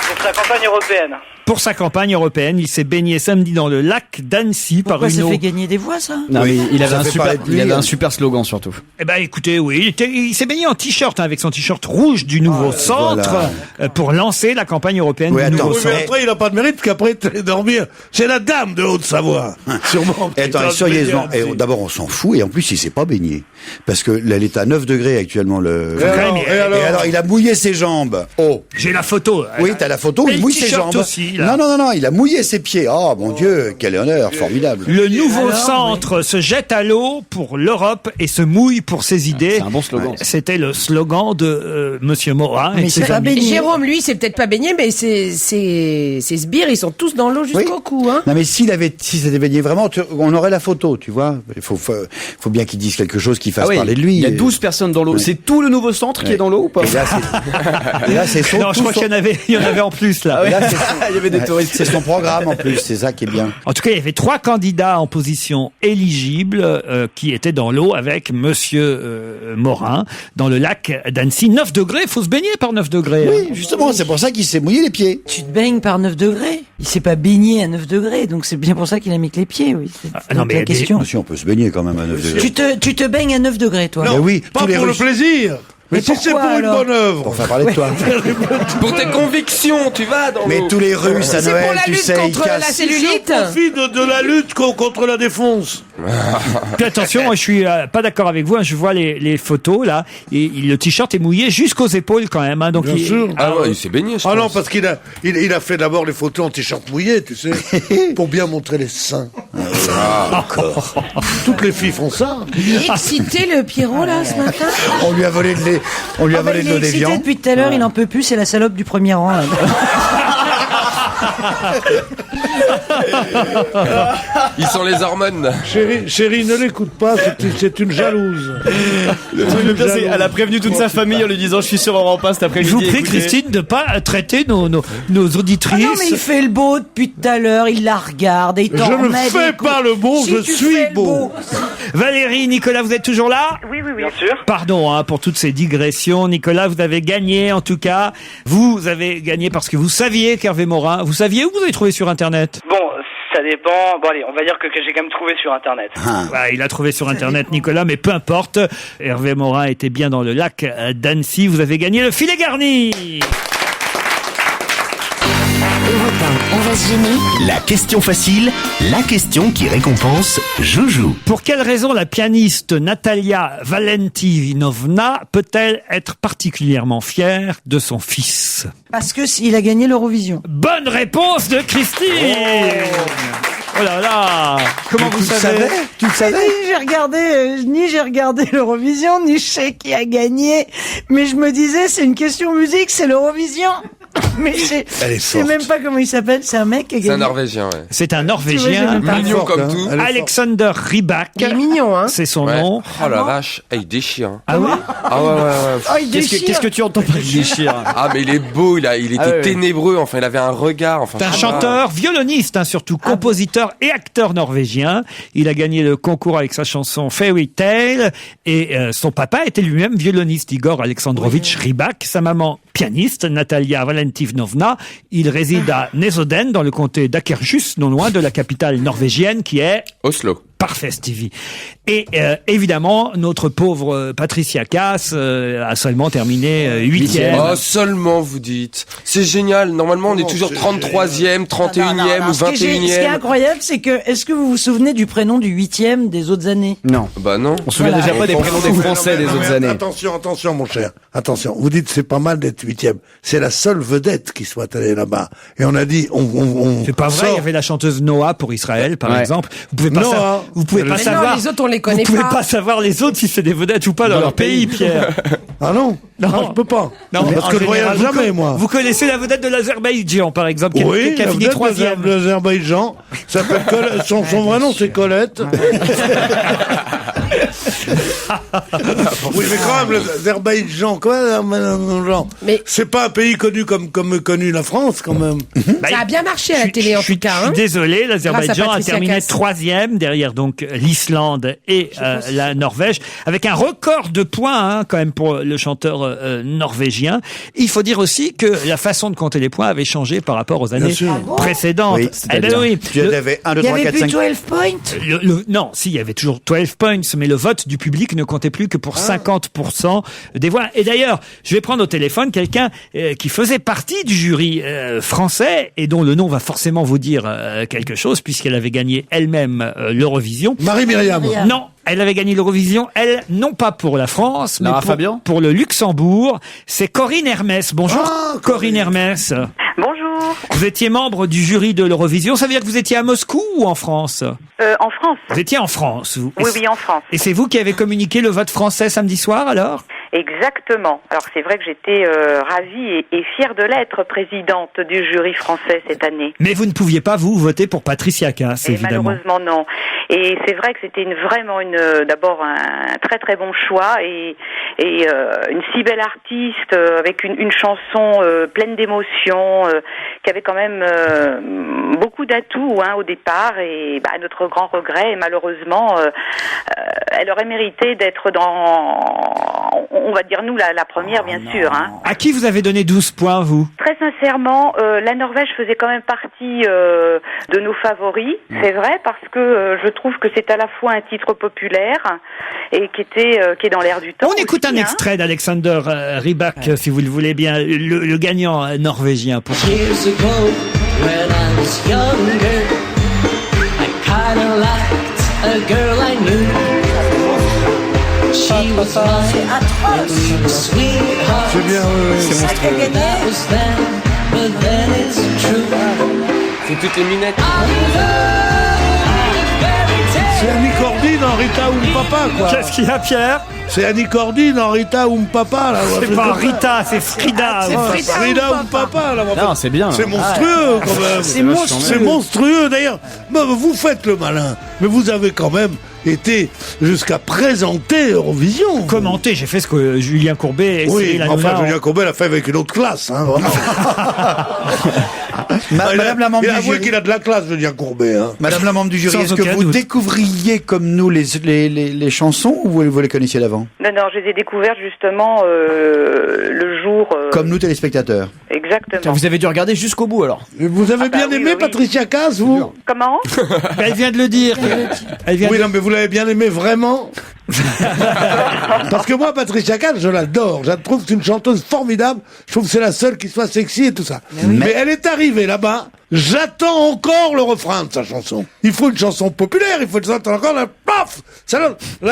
Pour sa campagne européenne. Pour sa campagne européenne, il s'est baigné samedi dans le lac d'Annecy par Pourquoi une ça eau. fait gagner des voix, ça? Non, mais il avait Ça un fait super, parler de lui, il avait hein. un super slogan surtout. Eh ben, écoutez, oui, il s'est baigné en t-shirt, hein, avec son t-shirt rouge du nouveau centre, voilà. pour lancer la campagne européenne Oui, du attends, nouveau oui, mais centre. après il a pas de mérite parce qu'après il allait dormir. C'est la dame de Haute-Savoie. Sûrement. Et attends, sérieusement, d'abord on s'en fout et en plus il s'est pas baigné parce que là il est à 9 degrés actuellement le. Et alors, Et alors il a mouillé ses jambes. Oh. J'ai la photo. Oui, t'as la photo, Et il le mouille ses t-shirt jambes. aussi, Non, il a mouillé ses pieds. Oh mon Dieu, quel honneur, formidable. Le nouveau centre se jette à l'eau pour l'Europe et se mouille pour ses idées. C'est un bon slogan. C'était le slogan de Monsieur Morin. Mais c'est pas baigné. Jérôme, lui, c'est peut-être pas baigné, mais ses sbires, ils sont tous dans l'eau jusqu'au cou. Hein. Non mais si c'était baigné vraiment, on aurait la photo, tu vois. Il faut bien qu'il dise quelque chose qui fasse parler de lui. Il y a 12 personnes dans l'eau. C'est tout le nouveau centre qui est dans l'eau ou pas? Et là, c'est son. Non, je crois qu'il y en avait en plus là. Là, il y avait des touristes. C'est son programme en plus, c'est ça qui est bien. En tout cas, il y avait 3 candidats en position éligible qui étaient dans l'eau avec Monsieur Morin dans le lac d'Annecy. 9 degrés, faut se baigner par 9 degrés. Oui, justement, c'est pour ça qu'il s'est mouillé les pieds. Tu te baignes par 9 degrés. Il s'est pas baigné à 9 degrés, donc c'est bien pour ça qu'il a mis que les pieds, oui. Non, mais la question. Si on peut se baigner quand même à 9 degrés. Tu te baignes à 9 degrés, toi. Non, oui, pas pour le plaisir. Mais si c'est pour une bonne œuvre. On va parler de toi. Pour tes convictions, tu vas dans Mais tous les Russes à Noël, tu sais, ils contre la cellulite. C'est profit de la lutte contre la défonce. Puis attention, moi je suis pas d'accord avec vous. Hein, je vois les photos là. Et le t-shirt est mouillé jusqu'aux épaules quand même. Hein, donc bien sûr. Ah ouais, il s'est baigné. Je pense. Non, parce qu'il a fait d'abord les photos en t-shirt mouillé, tu sais, pour bien montrer les seins. Encore. Toutes les filles font ça. Excité le Pierrot là ce matin. On lui a volé de l'eau il est excité depuis tout à l'heure, il en peut plus, c'est la salope du premier rang. Là. Ils sont les hormones. Chérie, ne l'écoute pas, c'est une jalouse. Elle a prévenu toute sa famille en lui disant je suis sur Europe 1 cet après-midi. Je vous prie, Christine, de pas traiter nos auditrices. Ah non, mais il fait le beau depuis tout à l'heure, il la regarde et il t'en remet. Je ne fais pas le beau, je suis beau. Valérie, Nicolas, vous êtes toujours là? Oui, bien sûr. Pardon pour toutes ces digressions. Nicolas, vous avez gagné en tout cas. Vous avez gagné parce que vous saviez qu'Hervé Morin, vous saviez où vous avez trouvé sur Internet? Bon, ça dépend. Bon, allez, on va dire que j'ai quand même trouvé sur Internet. Il a trouvé sur Internet, Nicolas, mais peu importe. Hervé Morin était bien dans le lac d'Annecy. Vous avez gagné le filet garni. On va se gêner. La question facile, la question qui récompense Joujou. Pour quelle raison la pianiste Natalia Valentinovna peut-elle être particulièrement fière de son fils? Parce que il a gagné l'Eurovision. Bonne réponse de Christine. Oh là là. Comment vous savez? Tu le savais? Ni j'ai regardé l'Eurovision, ni je sais qui a gagné. Mais je me disais, c'est une question musique, c'est l'Eurovision. Mais je sais même pas comment il s'appelle, c'est un mec qui a gagné. C'est un Norvégien, ouais. C'est un Norvégien. Mignon comme tout. Alexander Rybak. Il est mignon, hein. C'est son nom. Oh la vache, il déchire. Ah oui? Ah ouais. Oh, il déchire. Qu'est-ce que tu entends par il déchire? Ah mais il est beau, il était ténébreux, enfin il avait un regard. C'est un chanteur, violoniste surtout, compositeur et acteur norvégien. Il a gagné le concours avec sa chanson Fairy Tale et son papa était lui-même violoniste, Igor Alexandrovitch Rybak. Sa maman pianiste, Natalia Valentinovna. Il réside à Nesoden, dans le comté d'Akershus, non loin de la capitale norvégienne qui est... Oslo. Parfait, Stevie. Et évidemment, notre pauvre Patricia Cass a seulement terminé 8e. Oh, seulement, vous dites. C'est génial. Normalement, on est toujours 33e, 31e ou 21e. Ce qui est incroyable, c'est que, est-ce que vous vous souvenez du prénom du 8e des autres années? Non. Bah non. On se souvient déjà pas des prénoms des Français des autres années. Attention, mon cher. Attention. Vous dites, c'est pas mal d'être 8e. C'est la seule vedette qui soit allée là-bas. Et on a dit, on c'est pas vrai, il y avait la chanteuse Noah pour Israël, par exemple. Vous pouvez pas savoir. Vous pouvez pas savoir. Non, les autres, on les connaît pas. Vous pouvez pas savoir les autres si c'est des vedettes ou pas dans leur pays, Pierre. Ah non? Non, je peux pas. Non, parce que je voyage jamais, moi. Vous connaissez la vedette de l'Azerbaïdjan, par exemple, qui a fini 3e. L'Azerbaïdjan. Son vrai nom, c'est Colette. Oui, mais quand même, l'Azerbaïdjan, c'est pas un pays connu comme connu la France, quand même. Ça a bien marché à la télé, en tout cas. Je suis désolé, l'Azerbaïdjan a terminé 3e, derrière donc l'Islande et la Norvège, avec un record de points, quand même, pour le chanteur norvégien. Il faut dire aussi que la façon de compter les points avait changé par rapport aux années précédentes. Oui, oui. Il y avait 1, 2, 3, 4, 5. Il y avait plus 12 points? Non, si, il y avait toujours 12 points, mais le vote du public ne comptait plus que pour 50% des voix. Et d'ailleurs, je vais prendre au téléphone quelqu'un qui faisait partie du jury français et dont le nom va forcément vous dire quelque chose puisqu'elle avait gagné elle-même l'Eurovision. Marie-Myriam. Non. Elle avait gagné l'Eurovision, elle, non pas pour la France, mais pour le Luxembourg. C'est Corinne Hermès. Bonjour, Corinne Hermès. Bonjour. Vous étiez membre du jury de l'Eurovision. Ça veut dire que vous étiez à Moscou ou en France? En France. Vous étiez en France, vous. Oui, en France. Et c'est vous qui avez communiqué le vote français samedi soir, alors? Exactement. Alors c'est vrai que j'étais ravie et fière de l'être présidente du jury français cette année. Mais vous ne pouviez pas, vous, voter pour Patricia Cass, évidemment. Malheureusement, non. Et c'est vrai que c'était d'abord un très très bon choix et une si belle artiste avec une chanson pleine d'émotions, qui avait quand même beaucoup d'atouts au départ, et à notre grand regret, et malheureusement, elle aurait mérité d'être on va dire nous la première, bien sûr. À qui vous avez donné 12 points, vous? Très sincèrement, la Norvège faisait quand même partie de nos favoris, c'est vrai, parce que je trouve que c'est à la fois un titre populaire et qui est dans l'air du temps. On écoute un extrait d'Alexander Rybak, si vous le voulez bien, le gagnant norvégien. Pour... Years ago, when I was younger, I kinda liked a girl I knew. She was mine, and we were sweethearts. C'est bien, c'est monstrueux. That was then, but then it's true. C'est toutes les minettes. C'est Annie Cordy dans Rita Papa, quoi. Qu'est-ce qu'il y a, Pierre? C'est Annie Cordy dans Rita Papa, là. C'est pas Rita, c'est Frida. C'est Frida Papa, là. Non, c'est bien. C'est monstrueux, quand même. C'est monstrueux, d'ailleurs. Vous faites le malin, mais vous avez quand même été jusqu'à présenter Eurovision. Commenter, j'ai fait ce que Julien Courbet et oui, Julien Courbet l'a fait avec une autre classe, vraiment. Madame la membre du jury. Il a avoué qu'il a de la classe, Julien Courbet. Madame la membre du jury, est-ce que vous découvriez comme nous les chansons ou vous les connaissiez d'avant? Non, je les ai découvertes justement le jour... Comme nous, téléspectateurs. Exactement. Vous avez dû regarder jusqu'au bout, alors. Vous avez bien aimé Patricia Cass, vous? Comment? Elle vient de le dire. Non, mais vous l'avez bien aimé, vraiment? Parce que moi, Patricia Cass, je l'adore. Je trouve que c'est une chanteuse formidable. Je trouve que c'est la seule qui soit sexy et tout ça. Mais elle est arrivée là-bas. J'attends encore le refrain de sa chanson. Il faut une chanson populaire, il faut entendre encore la paf. Mais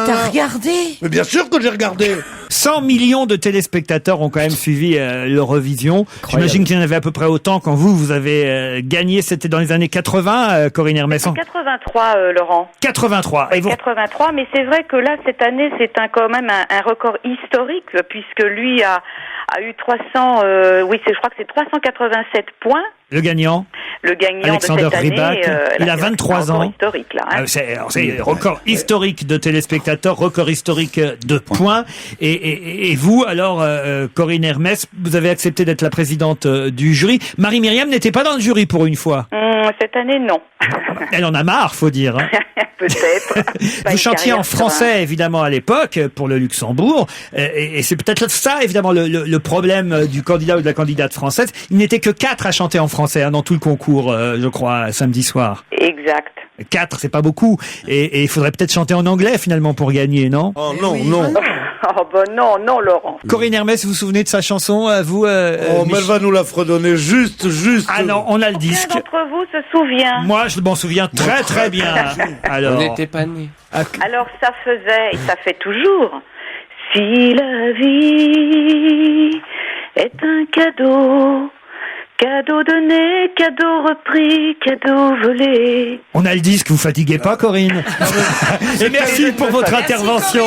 t'as regardé? Mais bien sûr que j'ai regardé. 100 millions de téléspectateurs ont quand même suivi l'Eurovision. J'imagine qu'il y en avait à peu près autant quand vous avez gagné. C'était dans les années 80, Corinne Hermès. 83, Laurent. 83. Oui, 83, mais c'est vrai que là, cette année, c'est quand même un record historique, puisque lui a eu 300, je crois que c'est 387 points. Le gagnant de Alexander cette année, Rybak, il a 23 ans. Historique, là, c'est record historique de téléspectateurs, record historique de points. Et vous, alors, Corinne Hermès, vous avez accepté d'être la présidente du jury. Marie-Myriam n'était pas dans le jury pour une fois. Cette année, non. Elle en a marre, faut dire. Peut-être. Vous chantiez en français, évidemment, à l'époque, pour le Luxembourg. Et c'est peut-être ça, évidemment, le problème du candidat ou de la candidate française. Il n'était que 4 à chanter en français dans tout le concours, je crois, samedi soir. Exact. 4, c'est pas beaucoup. Et il faudrait peut-être chanter en anglais, finalement, pour gagner, non? Oh non, non. Non, Laurent. Corinne Hermès, vous vous souvenez de sa chanson, vous mais elle va nous la fredonner juste. Ah non, on a le disque. Aucun d'entre vous se souvient? Moi, je m'en souviens très très bien. Alors, on n'était pas nés. Alors, ça faisait, et ça fait toujours, si la vie est un cadeau, cadeau donné, cadeau repris, cadeau volé. On a le disque, vous fatiguez pas, Corinne? Et merci pour votre intervention.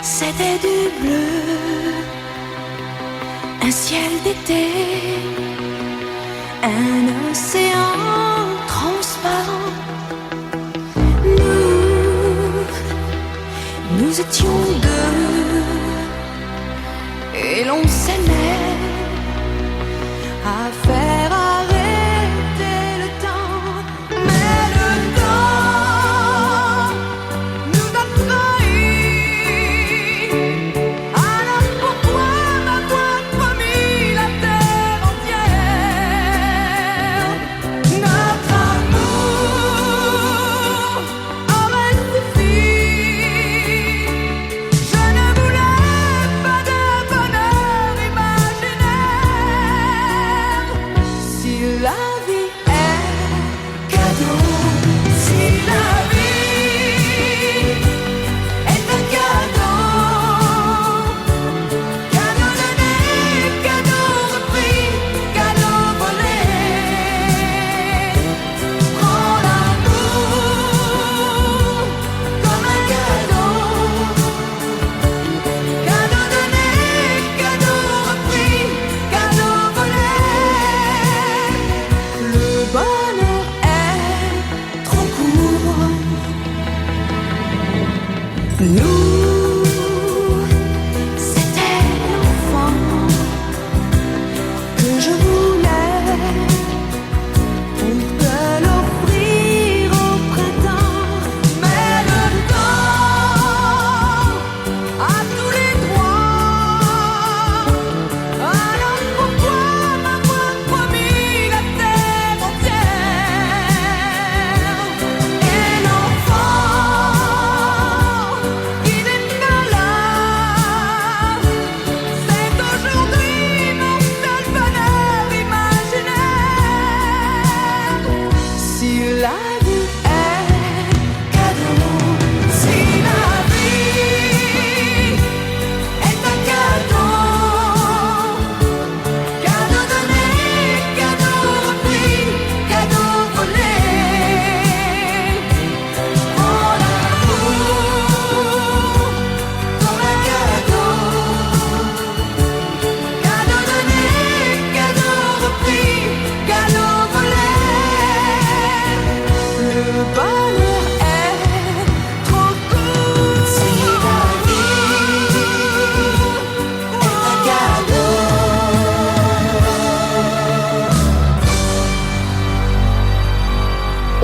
C'était du bleu, un ciel d'été, un océan transparent. Nous étions deux et l'on s'aimait à faire arrêter le temps. Mais le temps nous a trahis. Alors pourquoi m'avoir promis la terre entière? Notre amour aurait suffi. Je ne voulais pas de bonheur imaginaire.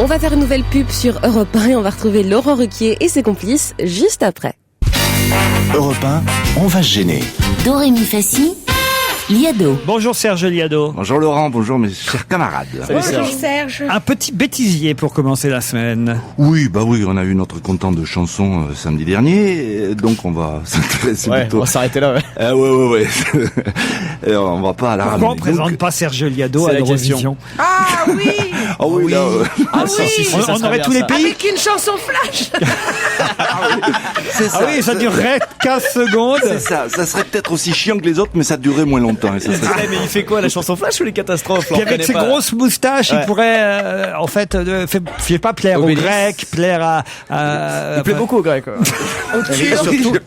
On va faire une nouvelle pub sur Europe 1 et on va retrouver Laurent Ruquier et ses complices juste après. Europe 1, on va se gêner. Do, ré, mi, fa, si, Liado. Bonjour Serge Liado. Bonjour Laurent, bonjour mes chers camarades. Bonjour Serge. Un petit bêtisier pour commencer la semaine. Oui, on a eu notre content de chansons samedi dernier, donc on va s'intéresser plutôt. On va s'arrêter là, ouais. Ouais. On va pas à la Pourquoi on ramener. présente pas Serge Liado c'est à la l'Eurovision? Ah oui. Ah oui, là, Ah oui. On aurait tous les pays. Avec une chanson flash. c'est ça. Ah oui, ça durerait 15 secondes. C'est ça, ça serait peut-être aussi chiant que les autres, mais ça durerait moins longtemps. Et ça serait... Mais il fait quoi, la chanson flash ou les catastrophes? Puis avec ses grosses moustaches, il pourrait, en fait, je sais pas, plaire aux Grecs, plaire à il plaît beaucoup aux Grecs, quoi.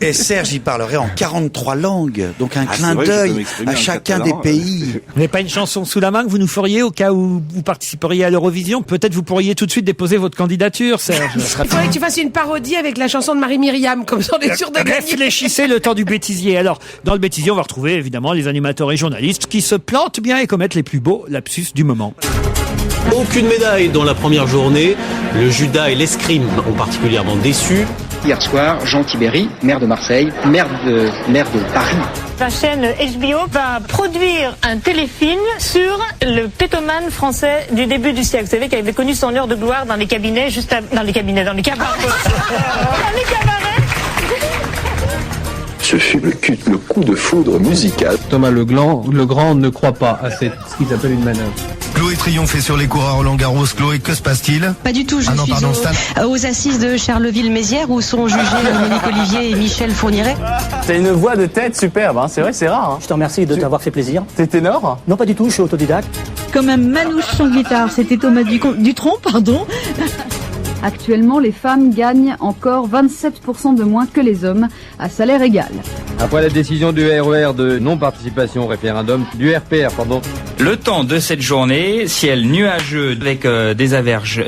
Et Serge, il parlerait en 43 langues, donc un clin vrai, je peux d'œil m'exprimer à en chacun catalan, des pays. Vous n'avez pas une chanson sous la main que vous nous feriez au cas où vous participeriez à l'Eurovision? Peut-être vous pourriez tout de suite déposer votre candidature, Serge. Il faudrait que tu fasses une parodie avec la chanson de Marie-Myriam, comme ça on est sûr de gagner. Réfléchissez le temps du bêtisier. Alors, dans le bêtisier, on va retrouver évidemment les animateurs et journalistes qui se plantent bien et commettent les plus beaux lapsus du moment. Aucune médaille dans la première journée. Le Judas et l'escrime ont particulièrement déçu. Hier soir, Jean Tibéry, maire de Marseille, maire de Paris. La chaîne HBO va produire un téléfilm sur le pétomane français du début du siècle. Vous savez qu'il avait connu son heure de gloire dans les cabinets, dans les cabarets. Dans les cabarets. Ce fut le coup de foudre musical. Thomas Legrand ne croit pas à ce qu'il appelle une manœuvre. Chloé triomphe sur les coureurs Roland Garros. Chloé, que se passe-t-il? Pas du tout, je suis aux assises de Charleville-Mézières où sont jugés Monique Olivier et Michel Fourniret. T'as une voix de tête superbe, hein. C'est vrai, c'est rare. Hein. Je te remercie de t'avoir fait plaisir. T'es ténor? Non, pas du tout, je suis autodidacte. Comme un manouche sans guitare, c'était Thomas Dutronc, pardon. Actuellement, les femmes gagnent encore 27% de moins que les hommes à salaire égal. Après la décision du RER de non-participation au référendum, du RPR, pardon. Le temps de cette journée, ciel nuageux avec des averses.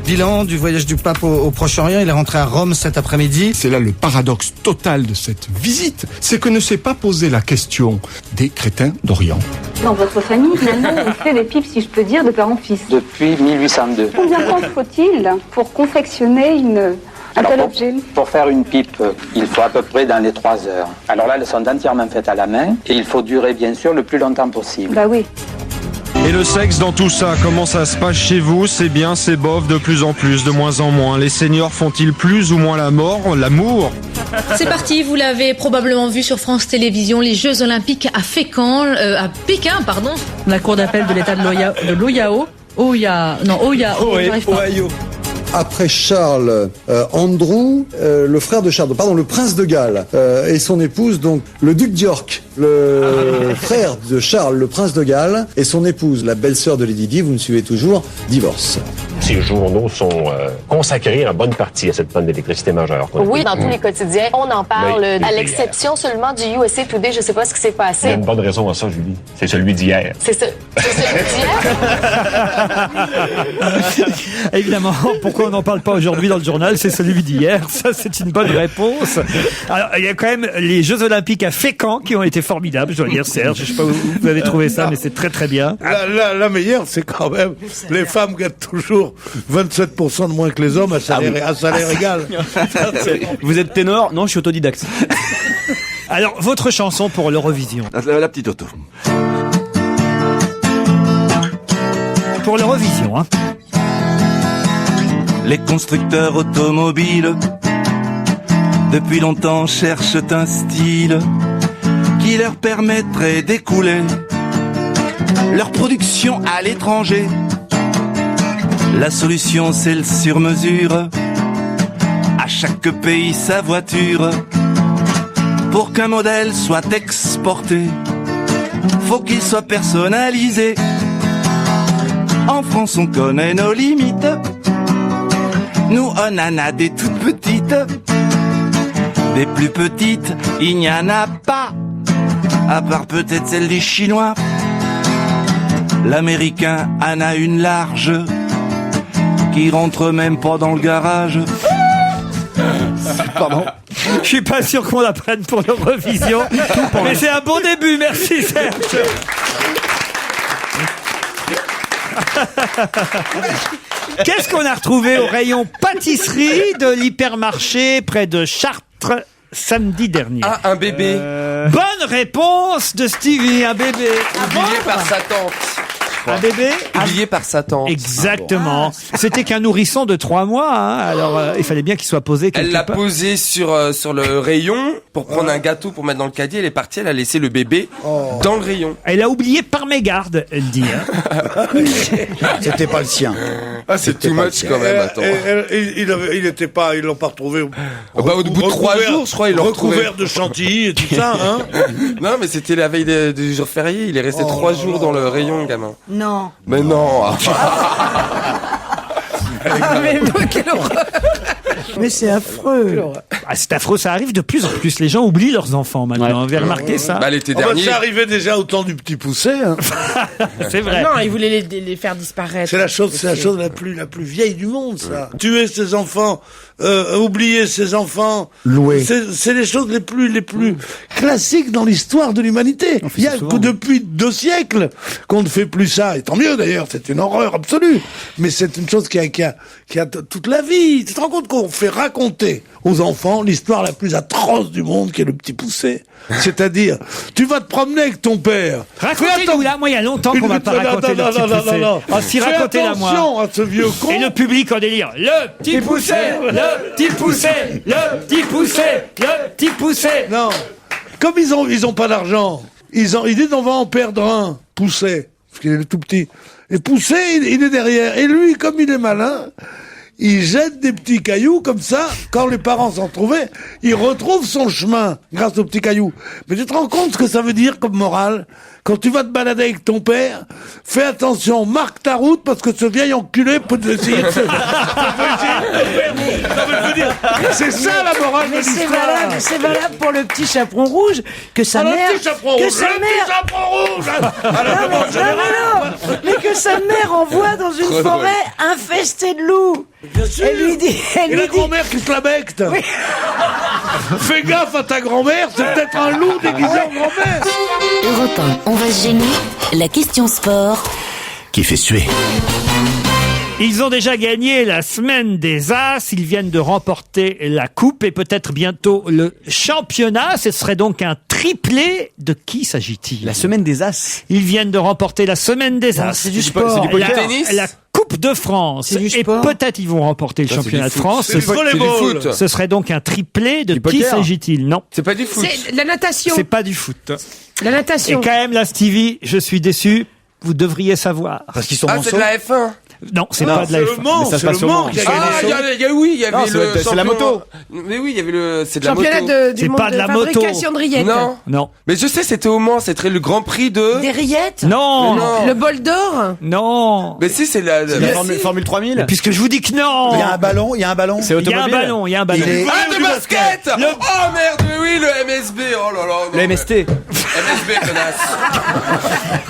Bilan du voyage du pape au Proche-Orient, il est rentré à Rome cet après-midi. C'est là le paradoxe total de cette visite, c'est que ne s'est pas posé la question des crétins d'Orient. Dans votre famille, maintenant, on fait des pipes, si je peux dire, de père en fils. Depuis 1802. Combien de temps faut-il pour confectionner un tel objet? Pour faire une pipe, il faut à peu près dans les 3 heures. Alors là, elles sont entièrement faites à la main et il faut durer bien sûr le plus longtemps possible. Bah oui. Et le sexe dans tout ça, comment ça se passe chez vous? C'est bien, c'est bof, de plus en plus, de moins en moins. Les seniors font-ils plus ou moins l'amour? C'est parti, vous l'avez probablement vu sur France Télévisions, les Jeux Olympiques à Pékin, pardon. La cour d'appel de l'état de l'Ohio. Ohio. Après Charles, Andrew, le frère de Charles, le prince de Galles, et son épouse, donc le duc d'York, le frère de Charles, le prince de Galles, et son épouse, la belle-sœur de Lady Di, vous me suivez toujours, divorce. Ces journaux sont consacrés en bonne partie à cette panne d'électricité majeure. Oui, dans tous les quotidiens, on en parle, à l'exception seulement du USA Today. Je ne sais pas ce qui s'est passé. Il y a une bonne raison à ça, Julie. C'est celui d'hier. C'est celui d'hier? Évidemment, pourquoi on n'en parle pas aujourd'hui dans le journal? C'est celui d'hier. Ça, c'est une bonne réponse. Alors, il y a quand même les Jeux Olympiques à Fécamp qui ont été formidables, je dois dire, Serge. Je sais pas où vous avez trouvé ça, mais c'est très très bien. La meilleure, c'est quand même, les femmes gagnent toujours 27% de moins que les hommes à salaire égal. Vous êtes ténor? Non, je suis autodidacte. Alors, votre chanson pour l'Eurovision? La petite auto. Pour l'Eurovision, hein. Les constructeurs automobiles, depuis longtemps cherchent un style qui leur permettrait d'écouler leur production à l'étranger. La solution, c'est le sur-mesure. À chaque pays, sa voiture. Pour qu'un modèle soit exporté, faut qu'il soit personnalisé. En France, on connaît nos limites. Nous, on en a des toutes petites. Des plus petites, il n'y en a pas. À part peut-être celle des Chinois. L'Américain en a une large qui rentre même pas dans le garage. Pardon. Je suis pas sûr qu'on la prenne pour l'Eurovision, mais c'est un bon début. Merci Serge. Qu'est-ce qu'on a retrouvé au rayon pâtisserie de l'hypermarché près de Chartres samedi dernier? Ah, un bébé. Bonne réponse de Stevie, un bébé. Oublié par sa tante. Un bébé oublié par sa tante. Exactement. C'était qu'un nourrisson de 3 mois, hein. Alors il fallait bien qu'il soit posé quelque part. Elle l'a posé sur le rayon pour prendre un gâteau pour mettre dans le caddie. Elle est partie, elle a laissé le bébé dans le rayon. Elle a oublié par mégarde, elle dit. Hein. C'était pas le sien. Ah, c'est too much quand même. Attends. Il était pas, ils l'ont pas retrouvé. Au bout de 3 jours, je crois, ils l'ont retrouvé. Recouvert de chantilly et tout ça, hein. Non, mais c'était la veille du jour férié. Il est resté 3 jours dans le rayon, gamin. Non. Mais non. Mais quelle horreur. Mais c'est affreux. Ah, c'est affreux, ça arrive de plus en plus. Les gens oublient leurs enfants maintenant. Vous avez remarqué ça? L'été dernier. Ça arrivait déjà au temps du petit poussé. Hein. C'est vrai. Non, ils voulaient les faire disparaître. C'est la chose la plus vieille du monde, ça. Tuer ses enfants, oublier ses enfants. Louer. C'est les choses les plus classiques dans l'histoire de l'humanité. Il y a que depuis 2 siècles qu'on ne fait plus ça. Et tant mieux d'ailleurs, c'est une horreur absolue. Mais c'est une chose qui a toute la vie. Tu te rends compte qu'on fait raconter aux enfants l'histoire la plus atroce du monde, qui est le petit poussé. C'est-à-dire, tu vas te promener avec ton père. Racontez-nous là, moi il y a longtemps qu'on m'a pas raconté le petit poussé. Ah si, racontez-la moi. Fais attention à ce vieux con. Et le public en délire. Le petit poussé, le petit poussé, le petit poussé, le petit poussé. Non. Comme ils ont pas d'argent, ils disent on va en perdre un. Poussé, parce qu'il est tout petit. Et poussé, il est derrière. Et lui, comme il est malin, il jette des petits cailloux comme ça. Quand les parents s'en trouvaient, il retrouve son chemin grâce aux petits cailloux. Mais tu te rends compte ce que ça veut dire comme morale? Quand tu vas te balader avec ton père, fais attention, marque ta route parce que ce vieil enculé peut essayer de se... C'est ça la morale de l'histoire. C'est valable pour le petit chaperon rouge que sa mère... Mais que sa mère envoie dans une forêt infestée de loups. Bien sûr. Elle lui dit... Et la grand-mère qui se la becte. Oui. Fais gaffe à ta grand-mère, c'est peut-être un loup déguisé en grand-mère. Europe 1, on va se gêner. La question sport qui fait suer. Ils ont déjà gagné la semaine des As, ils viennent de remporter la coupe et peut-être bientôt le championnat. Ce serait donc un triplé. De qui s'agit-il? La semaine des As. Ils viennent de remporter la semaine des As. C'est du sport. C'est du tennis. La Coupe de France. Et peut-être ils vont remporter le championnat de France. C'est du foot. Ce serait donc un triplé. De qui s'agit-il? Non. C'est pas du foot. C'est la natation. C'est pas du foot. La natation. Et quand même là, Stevie, je suis déçu. Vous devriez savoir. Parce qu'ils sont c'est de la F1. Non, c'est pas de la F1. Mans, ça se passe au Mans. Il y avait le c'est la moto. Mais oui, il y avait c'est de la moto. Championnat du monde pas de la moto. fabrication de rillettes. Non. Mais je sais, c'était au Mans, c'était le Grand Prix de... Des rillettes? Non. Le bol d'or? Non. Mais si, c'est la Formule 3000. Puisque je vous dis que non. Il y a un ballon. Il C'est automobile. y a un ballon. de basket. Oh merde, mais oui, le MSB. Oh là là. Le MST. MSB, connasse.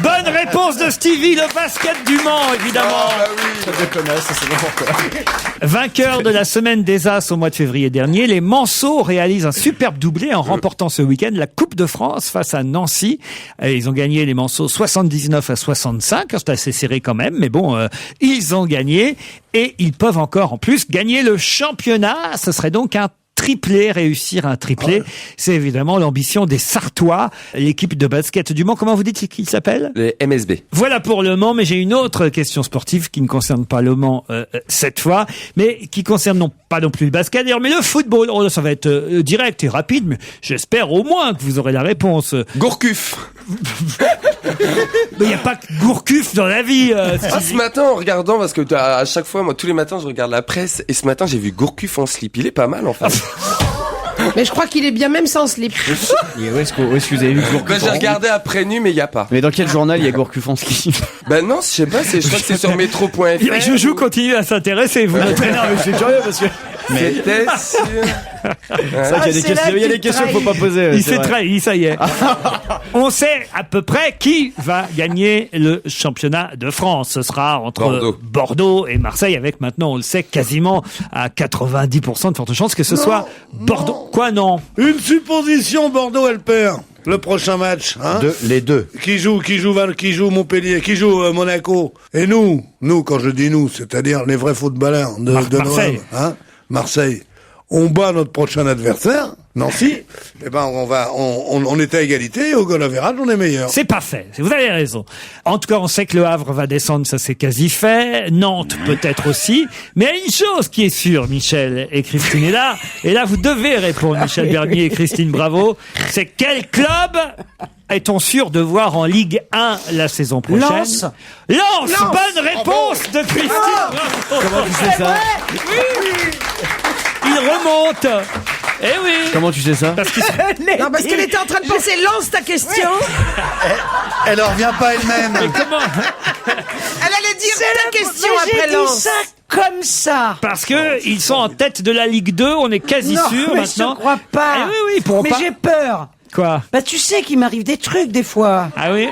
Bonne réponse de Stevie, le basket du Mans, évidemment. Ah bah oui. De connasse, c'est n'importe quoi. Vainqueur de la semaine des As au mois de février dernier, les Manceaux réalisent un superbe doublé en remportant ce week-end la Coupe de France face à Nancy. Et ils ont gagné les Manceaux 79-65, c'est assez serré quand même, mais bon, ils ont gagné et ils peuvent encore en plus gagner le championnat. Ce serait donc un triplé, réussir un triplé. C'est évidemment l'ambition des Sartois, l'équipe de basket du Mans. Comment vous dites qu'il s'appelle? Les MSB. Voilà pour le Mans, mais j'ai une autre question sportive qui ne concerne pas le Mans cette fois, mais qui concerne non pas non plus le basket d'ailleurs, mais le football. Oh, ça va être direct et rapide, mais j'espère au moins que vous aurez la réponse. Gourcuff. Mais il n'y a pas que Gourcuff dans la vie. Ce matin, en regardant, parce que à chaque fois, moi, tous les matins, je regarde la presse, et ce matin, j'ai vu Gourcuff en slip. Il est pas mal, en fait. Mais je crois qu'il est bien même sans slip. Où est-ce que vous avez vu Gourcuff? J'ai regardé après nu, mais il y a pas. Mais dans quel journal il y a Gourcuff en slip? Non, je sais pas, je crois que c'est sur métro.fr. Joujou continue à s'intéresser, vous. Non, mais je suis curieux parce que C'était sûr. C'est vrai qu'il y a des questions qu'il faut pas poser. Il s'est trahi, ça y est. On sait à peu près qui va gagner le championnat de France. Ce sera entre Bordeaux et Marseille, avec maintenant, on le sait, quasiment à 90% de fortes chances que ce soit Bordeaux. Quoi, non? Une supposition, Bordeaux, elle perd. Le prochain match, hein? Les deux. Qui joue Montpellier, qui joue Monaco. Et nous, quand je dis nous, c'est-à-dire les vrais footballeurs de Marseille. Noël, hein? Marseille. On bat notre prochain adversaire, Nancy. Eh ben, on est à égalité, et au goal average, on est meilleur. C'est pas fait. Vous avez raison. En tout cas, on sait que le Havre va descendre, ça c'est quasi fait. Nantes peut-être aussi. Mais il y a une chose qui est sûre, Michel et Christine est là. Et là, vous devez répondre, Michel Bernier et Christine Bravo. C'est quel club est-on sûr de voir en Ligue 1 la saison prochaine? Lens. Bonne réponse de Christine Bravo. Comment tu sais ça? Il remonte. Eh oui. Comment tu sais ça? Parce qu'elle était en train de penser, lance ta question. Elle en revient pas elle-même. Mais comment? Elle allait dire ta question après lance. Ça comme ça. Parce que ils sont en tête de la Ligue 2, on est quasi sûr mais maintenant. Je crois pas. Eh oui, mais j'ai peur. Quoi? Tu sais qu'il m'arrive des trucs des fois. Ah oui?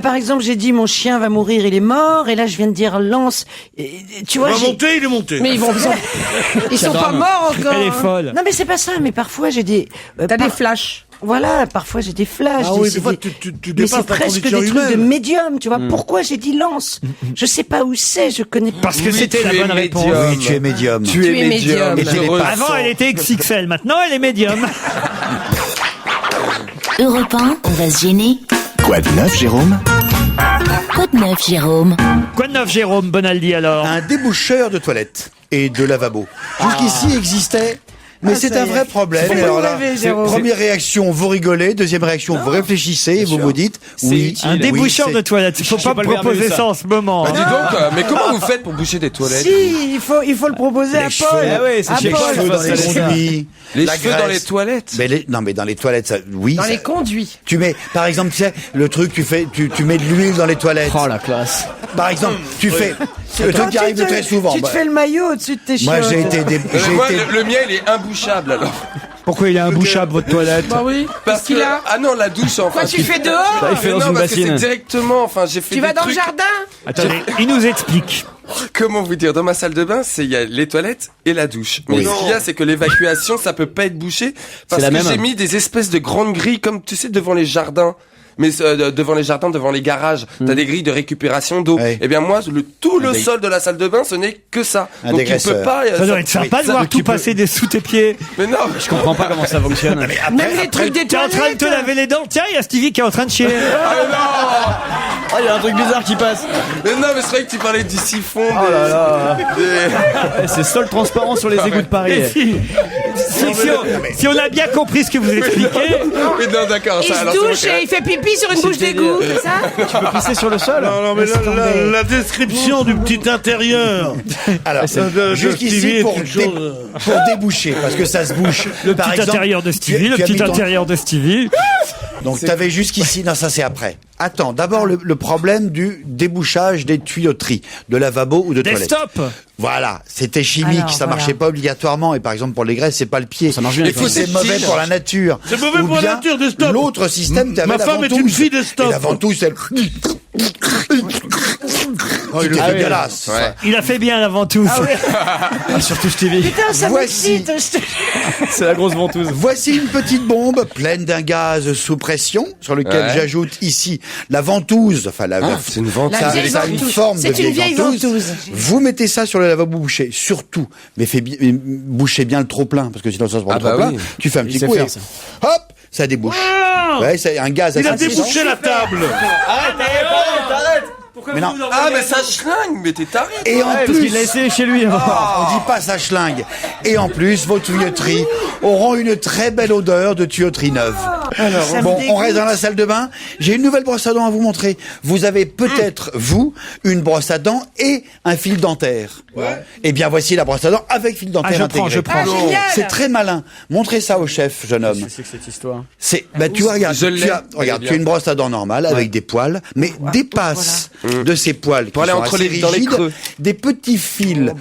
Par exemple, j'ai dit mon chien va mourir, il est mort, et là je viens de dire Lance. Tu vois, il est monté. Mais ils sont pas morts encore. Elle est folle. Non mais c'est pas ça, mais parfois j'ai des... T'as des flashs. Voilà, parfois j'ai des flashs. Ah oui, des fois tu mais c'est dépasses ta presque condition des trucs de humaine. médium, tu vois. Pourquoi j'ai dit Lance? Je sais pas où c'est, je connais pas. Parce que c'était la bonne réponse. Oui, tu es médium. Tu es médium. Avant, elle était XXL, maintenant elle est médium. Europe 1, on va se gêner. Quoi de neuf, Jérôme? Quoi de neuf, Jérôme? Quoi de neuf, Jérôme Bonaldi, alors? Un déboucheur de toilettes et de lavabo. Jusqu'ici existait... Mais c'est un vrai problème. Alors là, première réaction, vous rigolez. Deuxième réaction, vous réfléchissez et vous vous dites, oui. Un déboucheur de toilettes. Il faut pas proposer ça en ce moment. Dis donc, mais comment vous faites pour boucher des toilettes? Si, il faut le proposer à Paul. Ah ouais, c'est les cheveux dans les conduits. Les cheveux dans les toilettes? Non, mais dans les toilettes, ça, oui. Dans les conduits. Tu mets, par exemple, tu sais, le truc, tu mets de l'huile dans les toilettes. Oh, la classe. Par exemple, tu fais, le truc qui arrive très souvent. Tu te fais le maillot au-dessus de tes cheveux. Moi, j'ai été le mien, il est imbouchable, alors. Pourquoi il est imbouchable, votre toilette? Bah oui. Parce qu'il a... Ah non, la douche, enfin. Quoi, tu fais dehors? Il fait dans non, une parce que bassine. c'est directement, enfin, j'ai fait Tu des vas dans trucs... le jardin? Attendez, il nous explique. Comment vous dire? Dans ma salle de bain, il y a les toilettes et la douche. Mais ce qu'il y a, c'est que l'évacuation, ça peut pas être bouché. Parce que j'ai mis des espèces de grandes grilles, comme tu sais, devant les jardins. Mais devant les jardins, devant les garages, t'as des grilles de récupération d'eau. Ouais. Eh bien moi, le sol de la salle de bain, ce n'est que ça. Un Donc il peut pas. Ça doit être sympa de voir tout passer sous tes pieds. Mais non, Je comprends pas comment ça fonctionne. Même les trucs des T'es en train de te toilettes. laver les dents. Tiens, il y a Stevie qui est en train de chier. Oh, il y a un truc bizarre qui passe. mais non, mais c'est vrai que tu parlais du siphon. Oh là là. des- C'est sol transparent sur les égouts de Paris. Et si on a bien compris ce que vous expliquez, Mais non, d'accord. Il ça, se alors, c'est bon, douche et il fait pipi sur une bouche d'égout, c'est ça? Tu peux pisser sur le sol? Non, mais la description du petit intérieur. Alors, jusqu'ici, pour déboucher, parce que ça se bouche. le petit intérieur de Stevie, le petit intérieur de Stevie. Donc, t'avais jusqu'ici, non, ça c'est après. Attends, d'abord le problème du débouchage des tuyauteries, de lavabo ou de toilette. Desktop. Voilà, c'était chimique, Alors, ça voilà. marchait pas obligatoirement. Et par exemple, pour les graisses, c'est pas le pied. Ça marche bien. Il faut C'est mauvais pour la nature. C'est mauvais Ou pour la bien, nature, des stops. L'autre système, t'avais Ma la femme est ventouse. une fille des stops. Et la ventouse, elle... C'était dégueulasse. Ouais. Il a fait bien la ventouse. Surtout Stevie. Putain, ça Voici. m'excite. C'est la grosse ventouse. Voici une petite bombe pleine d'un gaz sous pression, sur lequel Ouais. j'ajoute ici la ventouse. Enfin, c'est une ventouse. Ça, La vieille ça a une ventouse. forme de C'est une vieille ventouse. Vous mettez ça sur le lavabo bouché, surtout. Mais bouchez bien le trop plein, parce que sinon ça se prend Ah trop bah plein. oui. Tu fais un petit sait coup, faire, et ça. hop, ça débouche. Ouais, c'est un gaz Il a assez puissant. débouché la table. Arrête. Mais non. Ah, mais ça schlingue, mais t'es taré. Et en Parce plus, qu'il l'a essayé chez lui. on dit pas ça schlingue. Et en plus, vos tuyauteries auront une très belle odeur de tuyauterie neuve. Bon, on reste dans la salle de bain. J'ai une nouvelle brosse à dents à vous montrer. Vous avez peut-être, vous, une brosse à dents et un fil dentaire. Ouais. Eh bien, voici la brosse à dents avec fil dentaire intégré. Je prends. C'est très malin. Montrez ça au chef, jeune homme. C'est que cette histoire. Tu vois, regarde, tu as une brosse à dents normale avec des poils, mais dépasse de ces poils pour aller entre dans les creux, des petits fils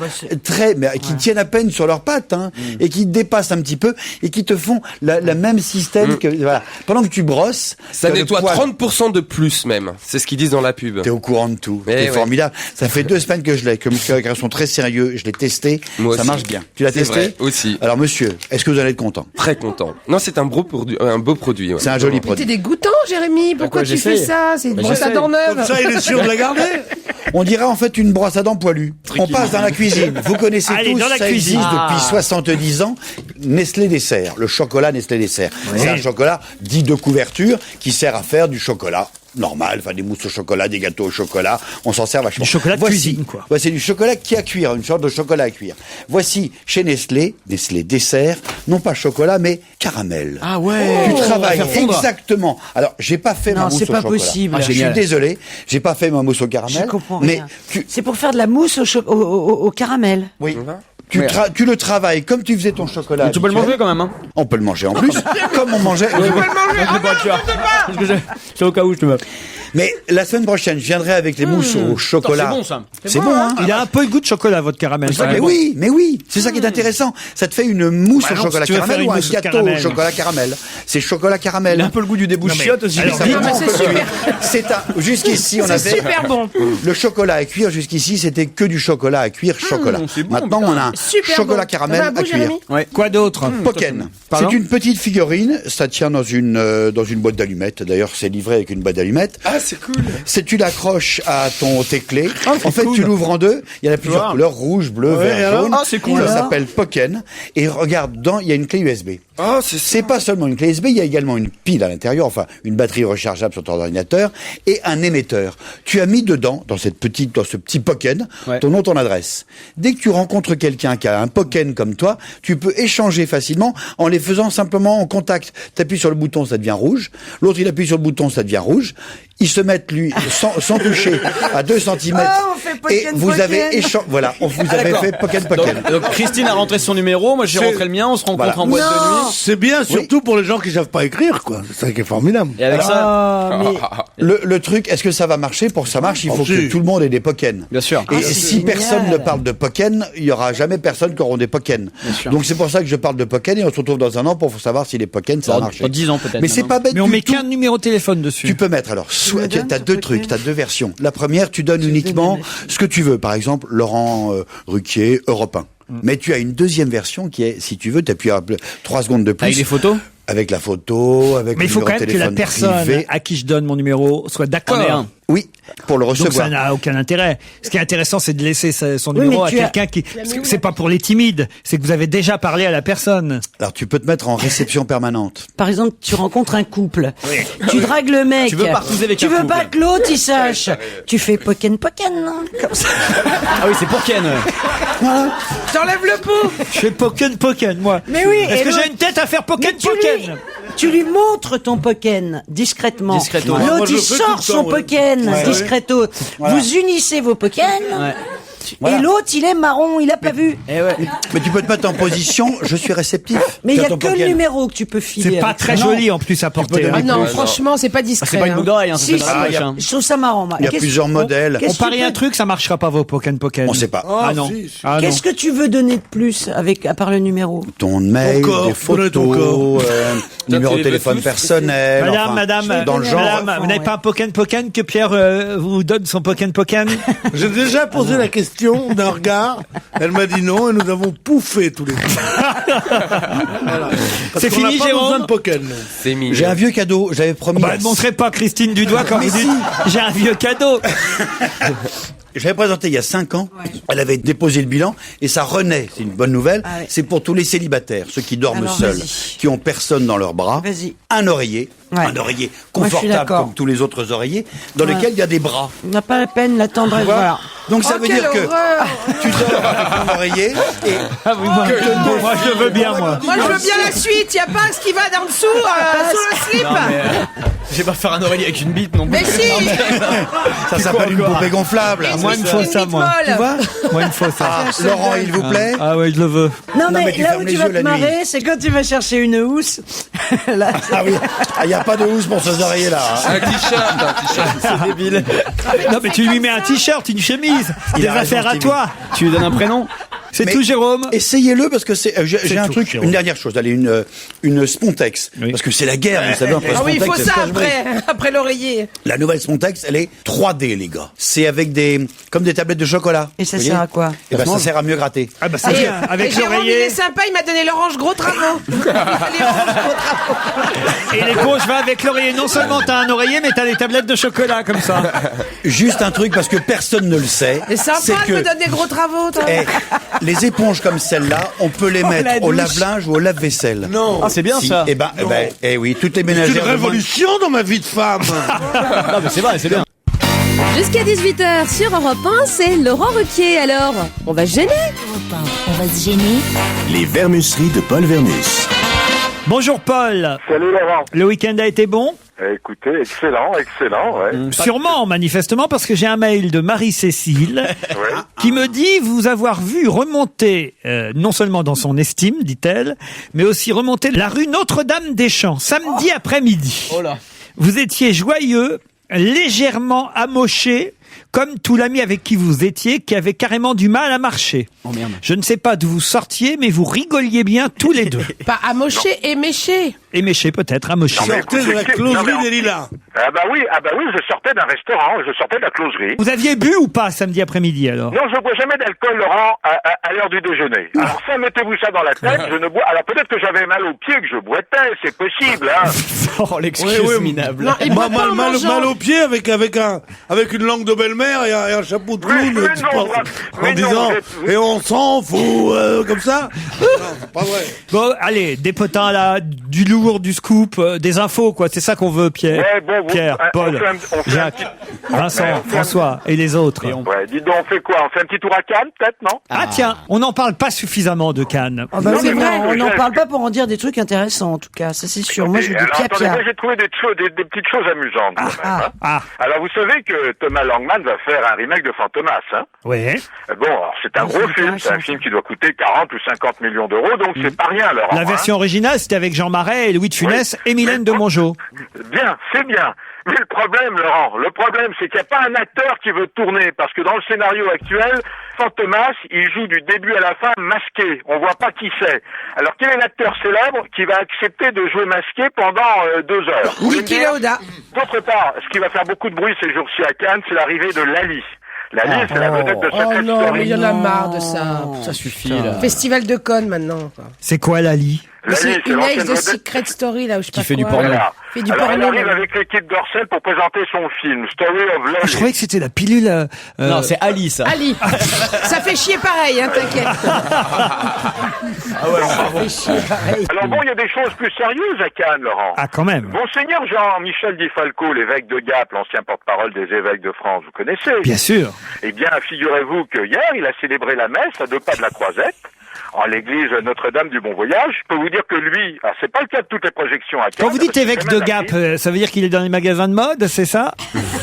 qui tiennent à peine sur leurs pattes, et qui dépassent un petit peu et qui te font le même système que voilà. Pendant que tu brosses, ça nettoie 30% de plus même. C'est ce qu'ils disent dans la pub. T'es au courant de tout. C'est formidable. Ça fait 2 semaines que je l'ai. Comme je suis très sérieux, je l'ai testé. Moi ça aussi. marche bien. Tu l'as testé? Vrai, aussi. Alors monsieur, est-ce que vous allez être content? Très content. Non, c'est un beau produit. Ouais. C'est un joli produit. T'es dégoûtant, Jérémy. Pourquoi tu fais ça? C'est une brosse à dents neuve. Comme ça, il est sûr de la garder. On dirait en fait une brosse à dents poilue. On passe dans la cuisine. Vous connaissez tous, ça existe depuis 70 ans. Nestlé Dessert, le chocolat Nestlé Dessert. Oui. C'est un chocolat dit de couverture qui sert à faire du chocolat normal, enfin des mousses au chocolat, des gâteaux au chocolat, on s'en sert vachement. Du chocolat de cuisine, quoi. Ouais, c'est du chocolat qui à cuire, une sorte de chocolat à cuire. Voici chez Nestlé Dessert, non pas chocolat mais caramel. Ah ouais. Tu travailles exactement. Alors, j'ai pas fait ma mousse au chocolat. Non, c'est pas possible. Je suis désolé, j'ai pas fait ma mousse au caramel. Je comprends rien. C'est pour faire de la mousse au caramel. Oui. Tu le travailles comme tu faisais ton chocolat. Tu peux le manger quand même, hein. On peut le manger en plus. Comme on mangeait. Tu peux le manger. C'est au cas où je te veux. Mais la semaine prochaine, je viendrai avec les mousses au chocolat. C'est bon, ça. C'est bon, hein. Il a un peu le goût de chocolat, votre caramel. Mais oui. C'est ça qui est intéressant. Ça te fait une mousse au chocolat caramel ou un gâteau au chocolat caramel. C'est chocolat caramel. Il a un peu le goût du débouchiote aussi. Jusqu'ici, on avait. C'est super bon. Le chocolat à cuire, jusqu'ici, c'était que du chocolat à cuire, chocolat. Maintenant, on a un chocolat caramel à cuire. Quoi d'autre? Poken. C'est une petite figurine. Ça tient dans une boîte d'allumettes. D'ailleurs, c'est livré avec une boîte d'allumettes. Ah, c'est cool. Tu l'accroches à tes clés. En fait, tu l'ouvres en deux. Il y en a plusieurs couleurs, rouge, bleu, vert, jaune. Ah, c'est cool. Ça s'appelle Poken. Et regarde, dedans, il y a une clé USB. Ah, c'est pas seulement une clé USB, il y a également une pile à l'intérieur, enfin, une batterie rechargeable sur ton ordinateur et un émetteur. Tu as mis dedans, dans ce petit Poken, ton nom, ton adresse. Dès que tu rencontres quelqu'un qui a un Poken comme toi, tu peux échanger facilement en les faisant simplement en contact. T'appuies sur le bouton, ça devient rouge. L'autre, il appuie sur le bouton, ça devient rouge. Ils se mettent, lui, sans toucher, à 2 cm. Et vous avez voilà, vous avez fait Poken. Donc, Christine a rentré son numéro, moi j'ai rentré le mien, on se rencontre en boîte de nuit. C'est bien, surtout pour les gens qui savent pas écrire, quoi. C'est ça qui est formidable. Et avec le truc, est-ce que ça va marcher? Pour que ça marche, il faut que tout le monde ait des Poken. Bien sûr. Et si personne ne parle de Poken, il y aura jamais personne qui aura des Poken. Donc c'est pour ça que je parle de Poken et on se retrouve dans un an pour savoir si les Poken ça a marché. 10 ans peut-être. Mais c'est pas bête. Mais on met qu'un numéro de téléphone dessus. Tu peux mettre alors. T'as 2 trucs, t'as 2 versions. La première, tu donnes uniquement ce que tu veux. Par exemple, Laurent Ruquier, Europe 1. Mais tu as une deuxième version qui est, si tu veux, t'appuies 3 secondes de plus. Avec les photos? Avec la photo, avec mais le numéro de téléphone. Mais il faut quand même que la personne privé à qui je donne mon numéro soit d'accord. Oui, pour le recevoir. Donc ça n'a aucun intérêt. Ce qui est intéressant, c'est de laisser son numéro à quelqu'un qui... C'est pas pour les timides, c'est que vous avez déjà parlé à la personne. Alors tu peux te mettre en réception permanente. Par exemple, tu rencontres un couple. Tu dragues le mec. Tu veux partouzer avec tu veux pas que l'autre il sache. Tu fais Poken, hein, comme ça. Ah oui, c'est Poken. Voilà. T'enlèves le pot. Je fais Poken, moi. Mais oui. Est-ce que j'ai une tête à faire Poken? Tu lui montres ton Poken discrètement. L'autre il sort son Poken discreto. Voilà. Vous unissez vos Poken. Voilà. Et l'autre, il est marron, il a pas vu. Mais tu peux te mettre en position, je suis réceptif. Mais il y a que le numéro que tu peux filer. C'est pas très joli en plus à porter. Non, franchement, c'est pas discret. C'est pas une boucle d'oreille, je trouve ça marrant. Il y a plusieurs modèles. On parie un truc, ça marchera pas vos Poken. On sait pas. Ah non. Qu'est-ce que tu veux donner de plus à part le numéro? Ton mail, des photos, numéro de téléphone personnel. Madame, dans le genre. Vous n'avez pas un Poken que Pierre vous donne son Poken? J'ai déjà posé la question d'un regard, elle m'a dit non et nous avons pouffé tous les deux. Voilà. C'est fini, Jérôme. C'est mignon. J'ai un vieux cadeau, j'avais promis. Ne montrez pas Christine du doigt quand vous dites j'ai un vieux cadeau. J'avais présenté il y a 5 ans, elle avait déposé le bilan et ça renaît, c'est une bonne nouvelle. C'est pour tous les célibataires, ceux qui dorment seuls, qui ont personne dans leurs bras. Un oreiller Un oreiller confortable comme tous les autres oreillers, dans lequel il y a des bras. On n'a pas la peine, la tendresse. Voilà. Donc ça veut dire que tu dors avec ton oreiller et... moi je veux bien, moi. Moi je veux bien la suite, y a pas ce qui va en dessous, sous le slip. Je vais pas faire un oreiller avec une bite non plus. Mais si. Ça s'appelle une poupée gonflable. Moi, il me faut ça, moi. Tu vois? Moi, il me faut ça. Laurent, il vous plaît? Ah ouais, je le veux. Non, mais là où tu vas te marrer, c'est quand tu vas chercher une housse. Là, ah oui, il n'y a pas de housse pour ces oreillers-là. Un t-shirt. C'est débile. Non, mais tu lui mets un t-shirt, une chemise, des affaires à toi. Tu lui donnes un prénom? C'est tout, Jérôme. Essayez-le parce que j'ai un truc, une dernière chose. Allez, une Spontex. Oui. Parce que c'est la guerre, vous savez, après Spontex. Ah oui, il faut ça après l'oreiller. La nouvelle Spontex, elle est 3D, les gars. C'est avec comme des tablettes de chocolat. Et ça sert à quoi? Et ça sert à mieux gratter. Ah bah c'est bien. Avec l'oreiller. Il est sympa, il m'a donné l'orange gros travaux. Et les gros, je vais avec l'oreiller. Non seulement t'as un oreiller, mais t'as des tablettes de chocolat comme ça. Juste un truc, parce que personne ne le sait. C'est sympa de me donner des gros travaux, toi. Les éponges comme celle-là, on peut les mettre au lave-linge ou au lave-vaisselle. Non. Ah, c'est bien ça. Oui, toutes les ménagères. C'est une révolution dans ma vie de femme. Non, mais c'est vrai, c'est bien. Jusqu'à 18h sur Europe 1, c'est Laurent Ruquier. Alors, on va se gêner? On va se gêner. Les vermusseries de Paul Vermus. Bonjour Paul. Salut Laurent. Le week-end a été bon? Écoutez, excellent, ouais. Sûrement, manifestement, parce que j'ai un mail de Marie-Cécile qui me dit vous avoir vu remonter, non seulement dans son estime, dit-elle, mais aussi remonter la rue Notre-Dame-des-Champs, samedi après-midi. Oh là. Vous étiez joyeux, légèrement amoché, comme tout l'ami avec qui vous étiez, qui avait carrément du mal à marcher. Oh merde. Je ne sais pas d'où vous sortiez, mais vous rigoliez bien tous les deux. Pas amoché, éméché. Éméché peut-être, amoché. Sortez de la closerie des Lilas. Ah bah oui, je sortais d'un restaurant, je sortais de la closerie. Vous aviez bu ou pas samedi après-midi alors? Non, je bois jamais d'alcool, Laurent, à l'heure du déjeuner. Alors ça, mettez-vous ça dans la tête, je ne bois... Alors peut-être que j'avais mal aux pieds, que je boitais, c'est possible, hein. Oh, l'excuse minable. Non, mal aux pieds avec une langue de belle-mère et un chapeau de clown, en disant et on s'en fout comme ça. Non, c'est pas vrai. Bon, allez, des potins là, du lourd, du scoop, des infos quoi. C'est ça qu'on veut, Pierre. Ouais, bon, Pierre, Paul, Jacques, Vincent, François et les autres. Ouais, dis donc, on fait quoi? On fait un petit tour à Cannes, peut-être, non? Ah tiens, on n'en parle pas suffisamment de Cannes. Ah bah non, c'est vrai, on n'en parle pas pour en dire des trucs intéressants en tout cas, ça c'est sûr. Moi je dis Pierre. Moi j'ai trouvé des petites choses amusantes. Alors vous savez que Thomas Langman va faire un remake de Fantomas, hein? Oui. Bon, alors c'est un gros film, c'est un film qui doit coûter 40 ou 50 millions d'euros, donc c'est pas rien, Laurent. La version originale, c'était avec Jean Marais et Louis de Funès et Mylène de Mongeau. Bien, c'est bien. Mais le problème, Laurent, c'est qu'il n'y a pas un acteur qui veut tourner, parce que dans le scénario actuel, Fantomas, il joue du début à la fin masqué. On voit pas qui c'est. Alors, quel est l'acteur célèbre qui va accepter de jouer masqué pendant 2 heures? Niki Lauda. D'autre part, ce qui va faire beaucoup de bruit ces jours-ci à Cannes, c'est l'arrivée de Lali. Lali, c'est la vedette de Secret Story. Oh non, mais il y en a marre de ça. Ça suffit, là. Festival de Cannes, maintenant, quoi. C'est quoi Lali? C'est une ex de Secret Story, là, où je sais pas quoi. Qui fait du porno. Alors, il arrive avec l'équipe d'Orcel pour présenter son film, Story of Lali. Je croyais que c'était la pilule... Non, c'est Ali, ça. Ali. Ça fait chier pareil, hein, t'inquiète. Ça fait chier pareil. Alors bon, il y a des choses plus sérieuses à Cannes, Laurent. Ah, quand même. Monseigneur Jean-Michel Di Falco, l'évêque de Gap, l'ancien porte-parole des évêques de France, vous connaissez? Bien sûr. Eh bien, figurez-vous que hier, il a célébré la messe à 2 pas de la Croisette, en l'église Notre-Dame du Bon Voyage. Je peux vous dire que lui, alors c'est pas le cas de toutes les projections à Cannes. Quand vous dites évêque de Gap, ça veut dire qu'il est dans les magasins de mode, c'est ça?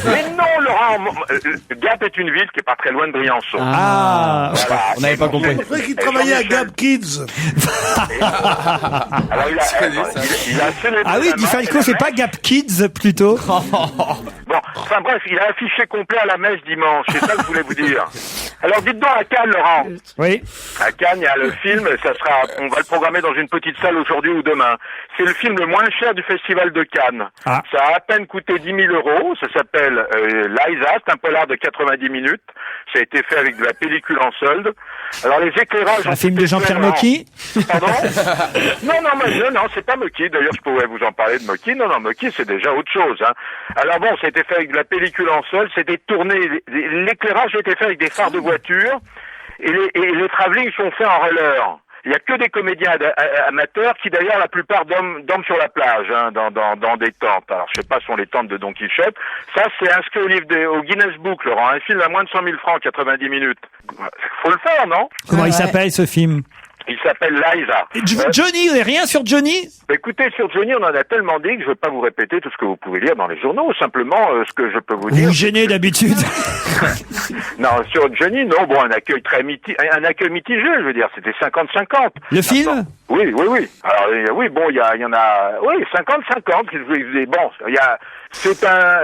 Mais non, Laurent, Gap est une ville qui est pas très loin de Briançon. Ah, voilà, on n'avait pas compris. C'est vrai qu'il travaillait à Gap Kids. Alors il a célébré. Ah oui, Di Falco, c'est pas Gap Kids plutôt? Bon, enfin bref, il a affiché complet à la messe dimanche, c'est ça que je voulais vous dire. Alors dites donc à Cannes, Laurent. Oui. À Cannes, il y a le film, on va le programmer dans une petite salle aujourd'hui ou demain. C'est le film le moins cher du festival de Cannes. Ah. Ça a à peine coûté 10 000 euros. Ça s'appelle Liza, c'est un polar de 90 minutes. Ça a été fait avec de la pellicule en solde. Alors les éclairages... Un film de Jean-Pierre Mocky? Pardon? Non, c'est pas Mocky. D'ailleurs, je pourrais vous en parler de Mocky. Non, Mocky, c'est déjà autre chose. Hein. Alors bon, ça a été fait avec de la pellicule en solde. C'était tourné... L'éclairage a été fait avec des phares de voiture. Et les travelling sont faits en roller. Il y a que des comédiens amateurs qui d'ailleurs la plupart dorment sur la plage, hein, dans des tentes. Alors je sais pas, ce sont les tentes de Don Quichotte. Ça c'est inscrit au Guinness Book, Laurent. Un film à moins de 100 000 francs, 90 minutes. Faut le faire, non? Comment il s'appelle ce film? Il s'appelle Liza. Johnny, vous n'avez rien sur Johnny? Écoutez, sur Johnny, on en a tellement dit que je ne vais pas vous répéter tout ce que vous pouvez lire dans les journaux. Simplement, ce que je peux vous dire... Vous gênez d'habitude. Non, sur Johnny, non, bon, un accueil mitigé, je veux dire, c'était 50-50. Le film? Oui. Alors, oui, bon, il y en a... Oui, 50-50. Bon, il y a... C'est un...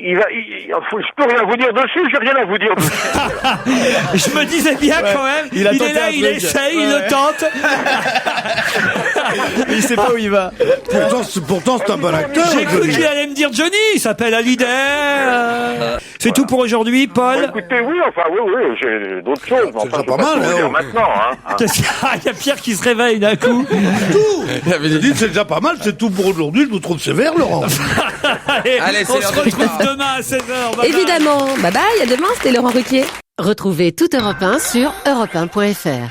je peux rien vous dire dessus, j'ai rien à vous dire dessus. Je me disais bien quand même, il est là, il essaye, il le tente. Il sait pas où il va. Pourtant c'est un bon acteur. J'ai cru qu'il allait me dire Johnny, il s'appelle Hallyday. C'est tout pour aujourd'hui, Paul. Écoutez, oui, j'ai d'autres choses. C'est pas mal, hein. Maintenant, hein. Il y a Pierre qui se réveille d'un coup. Tout. Il avait dit c'est déjà pas mal, c'est tout pour aujourd'hui, je vous trouve sévère, Laurent. Allez, on se retrouve demain à 16h. Évidemment. Bye bye, à demain, c'était Laurent Ruquier. Retrouvez toute Europe 1 sur europe1.fr.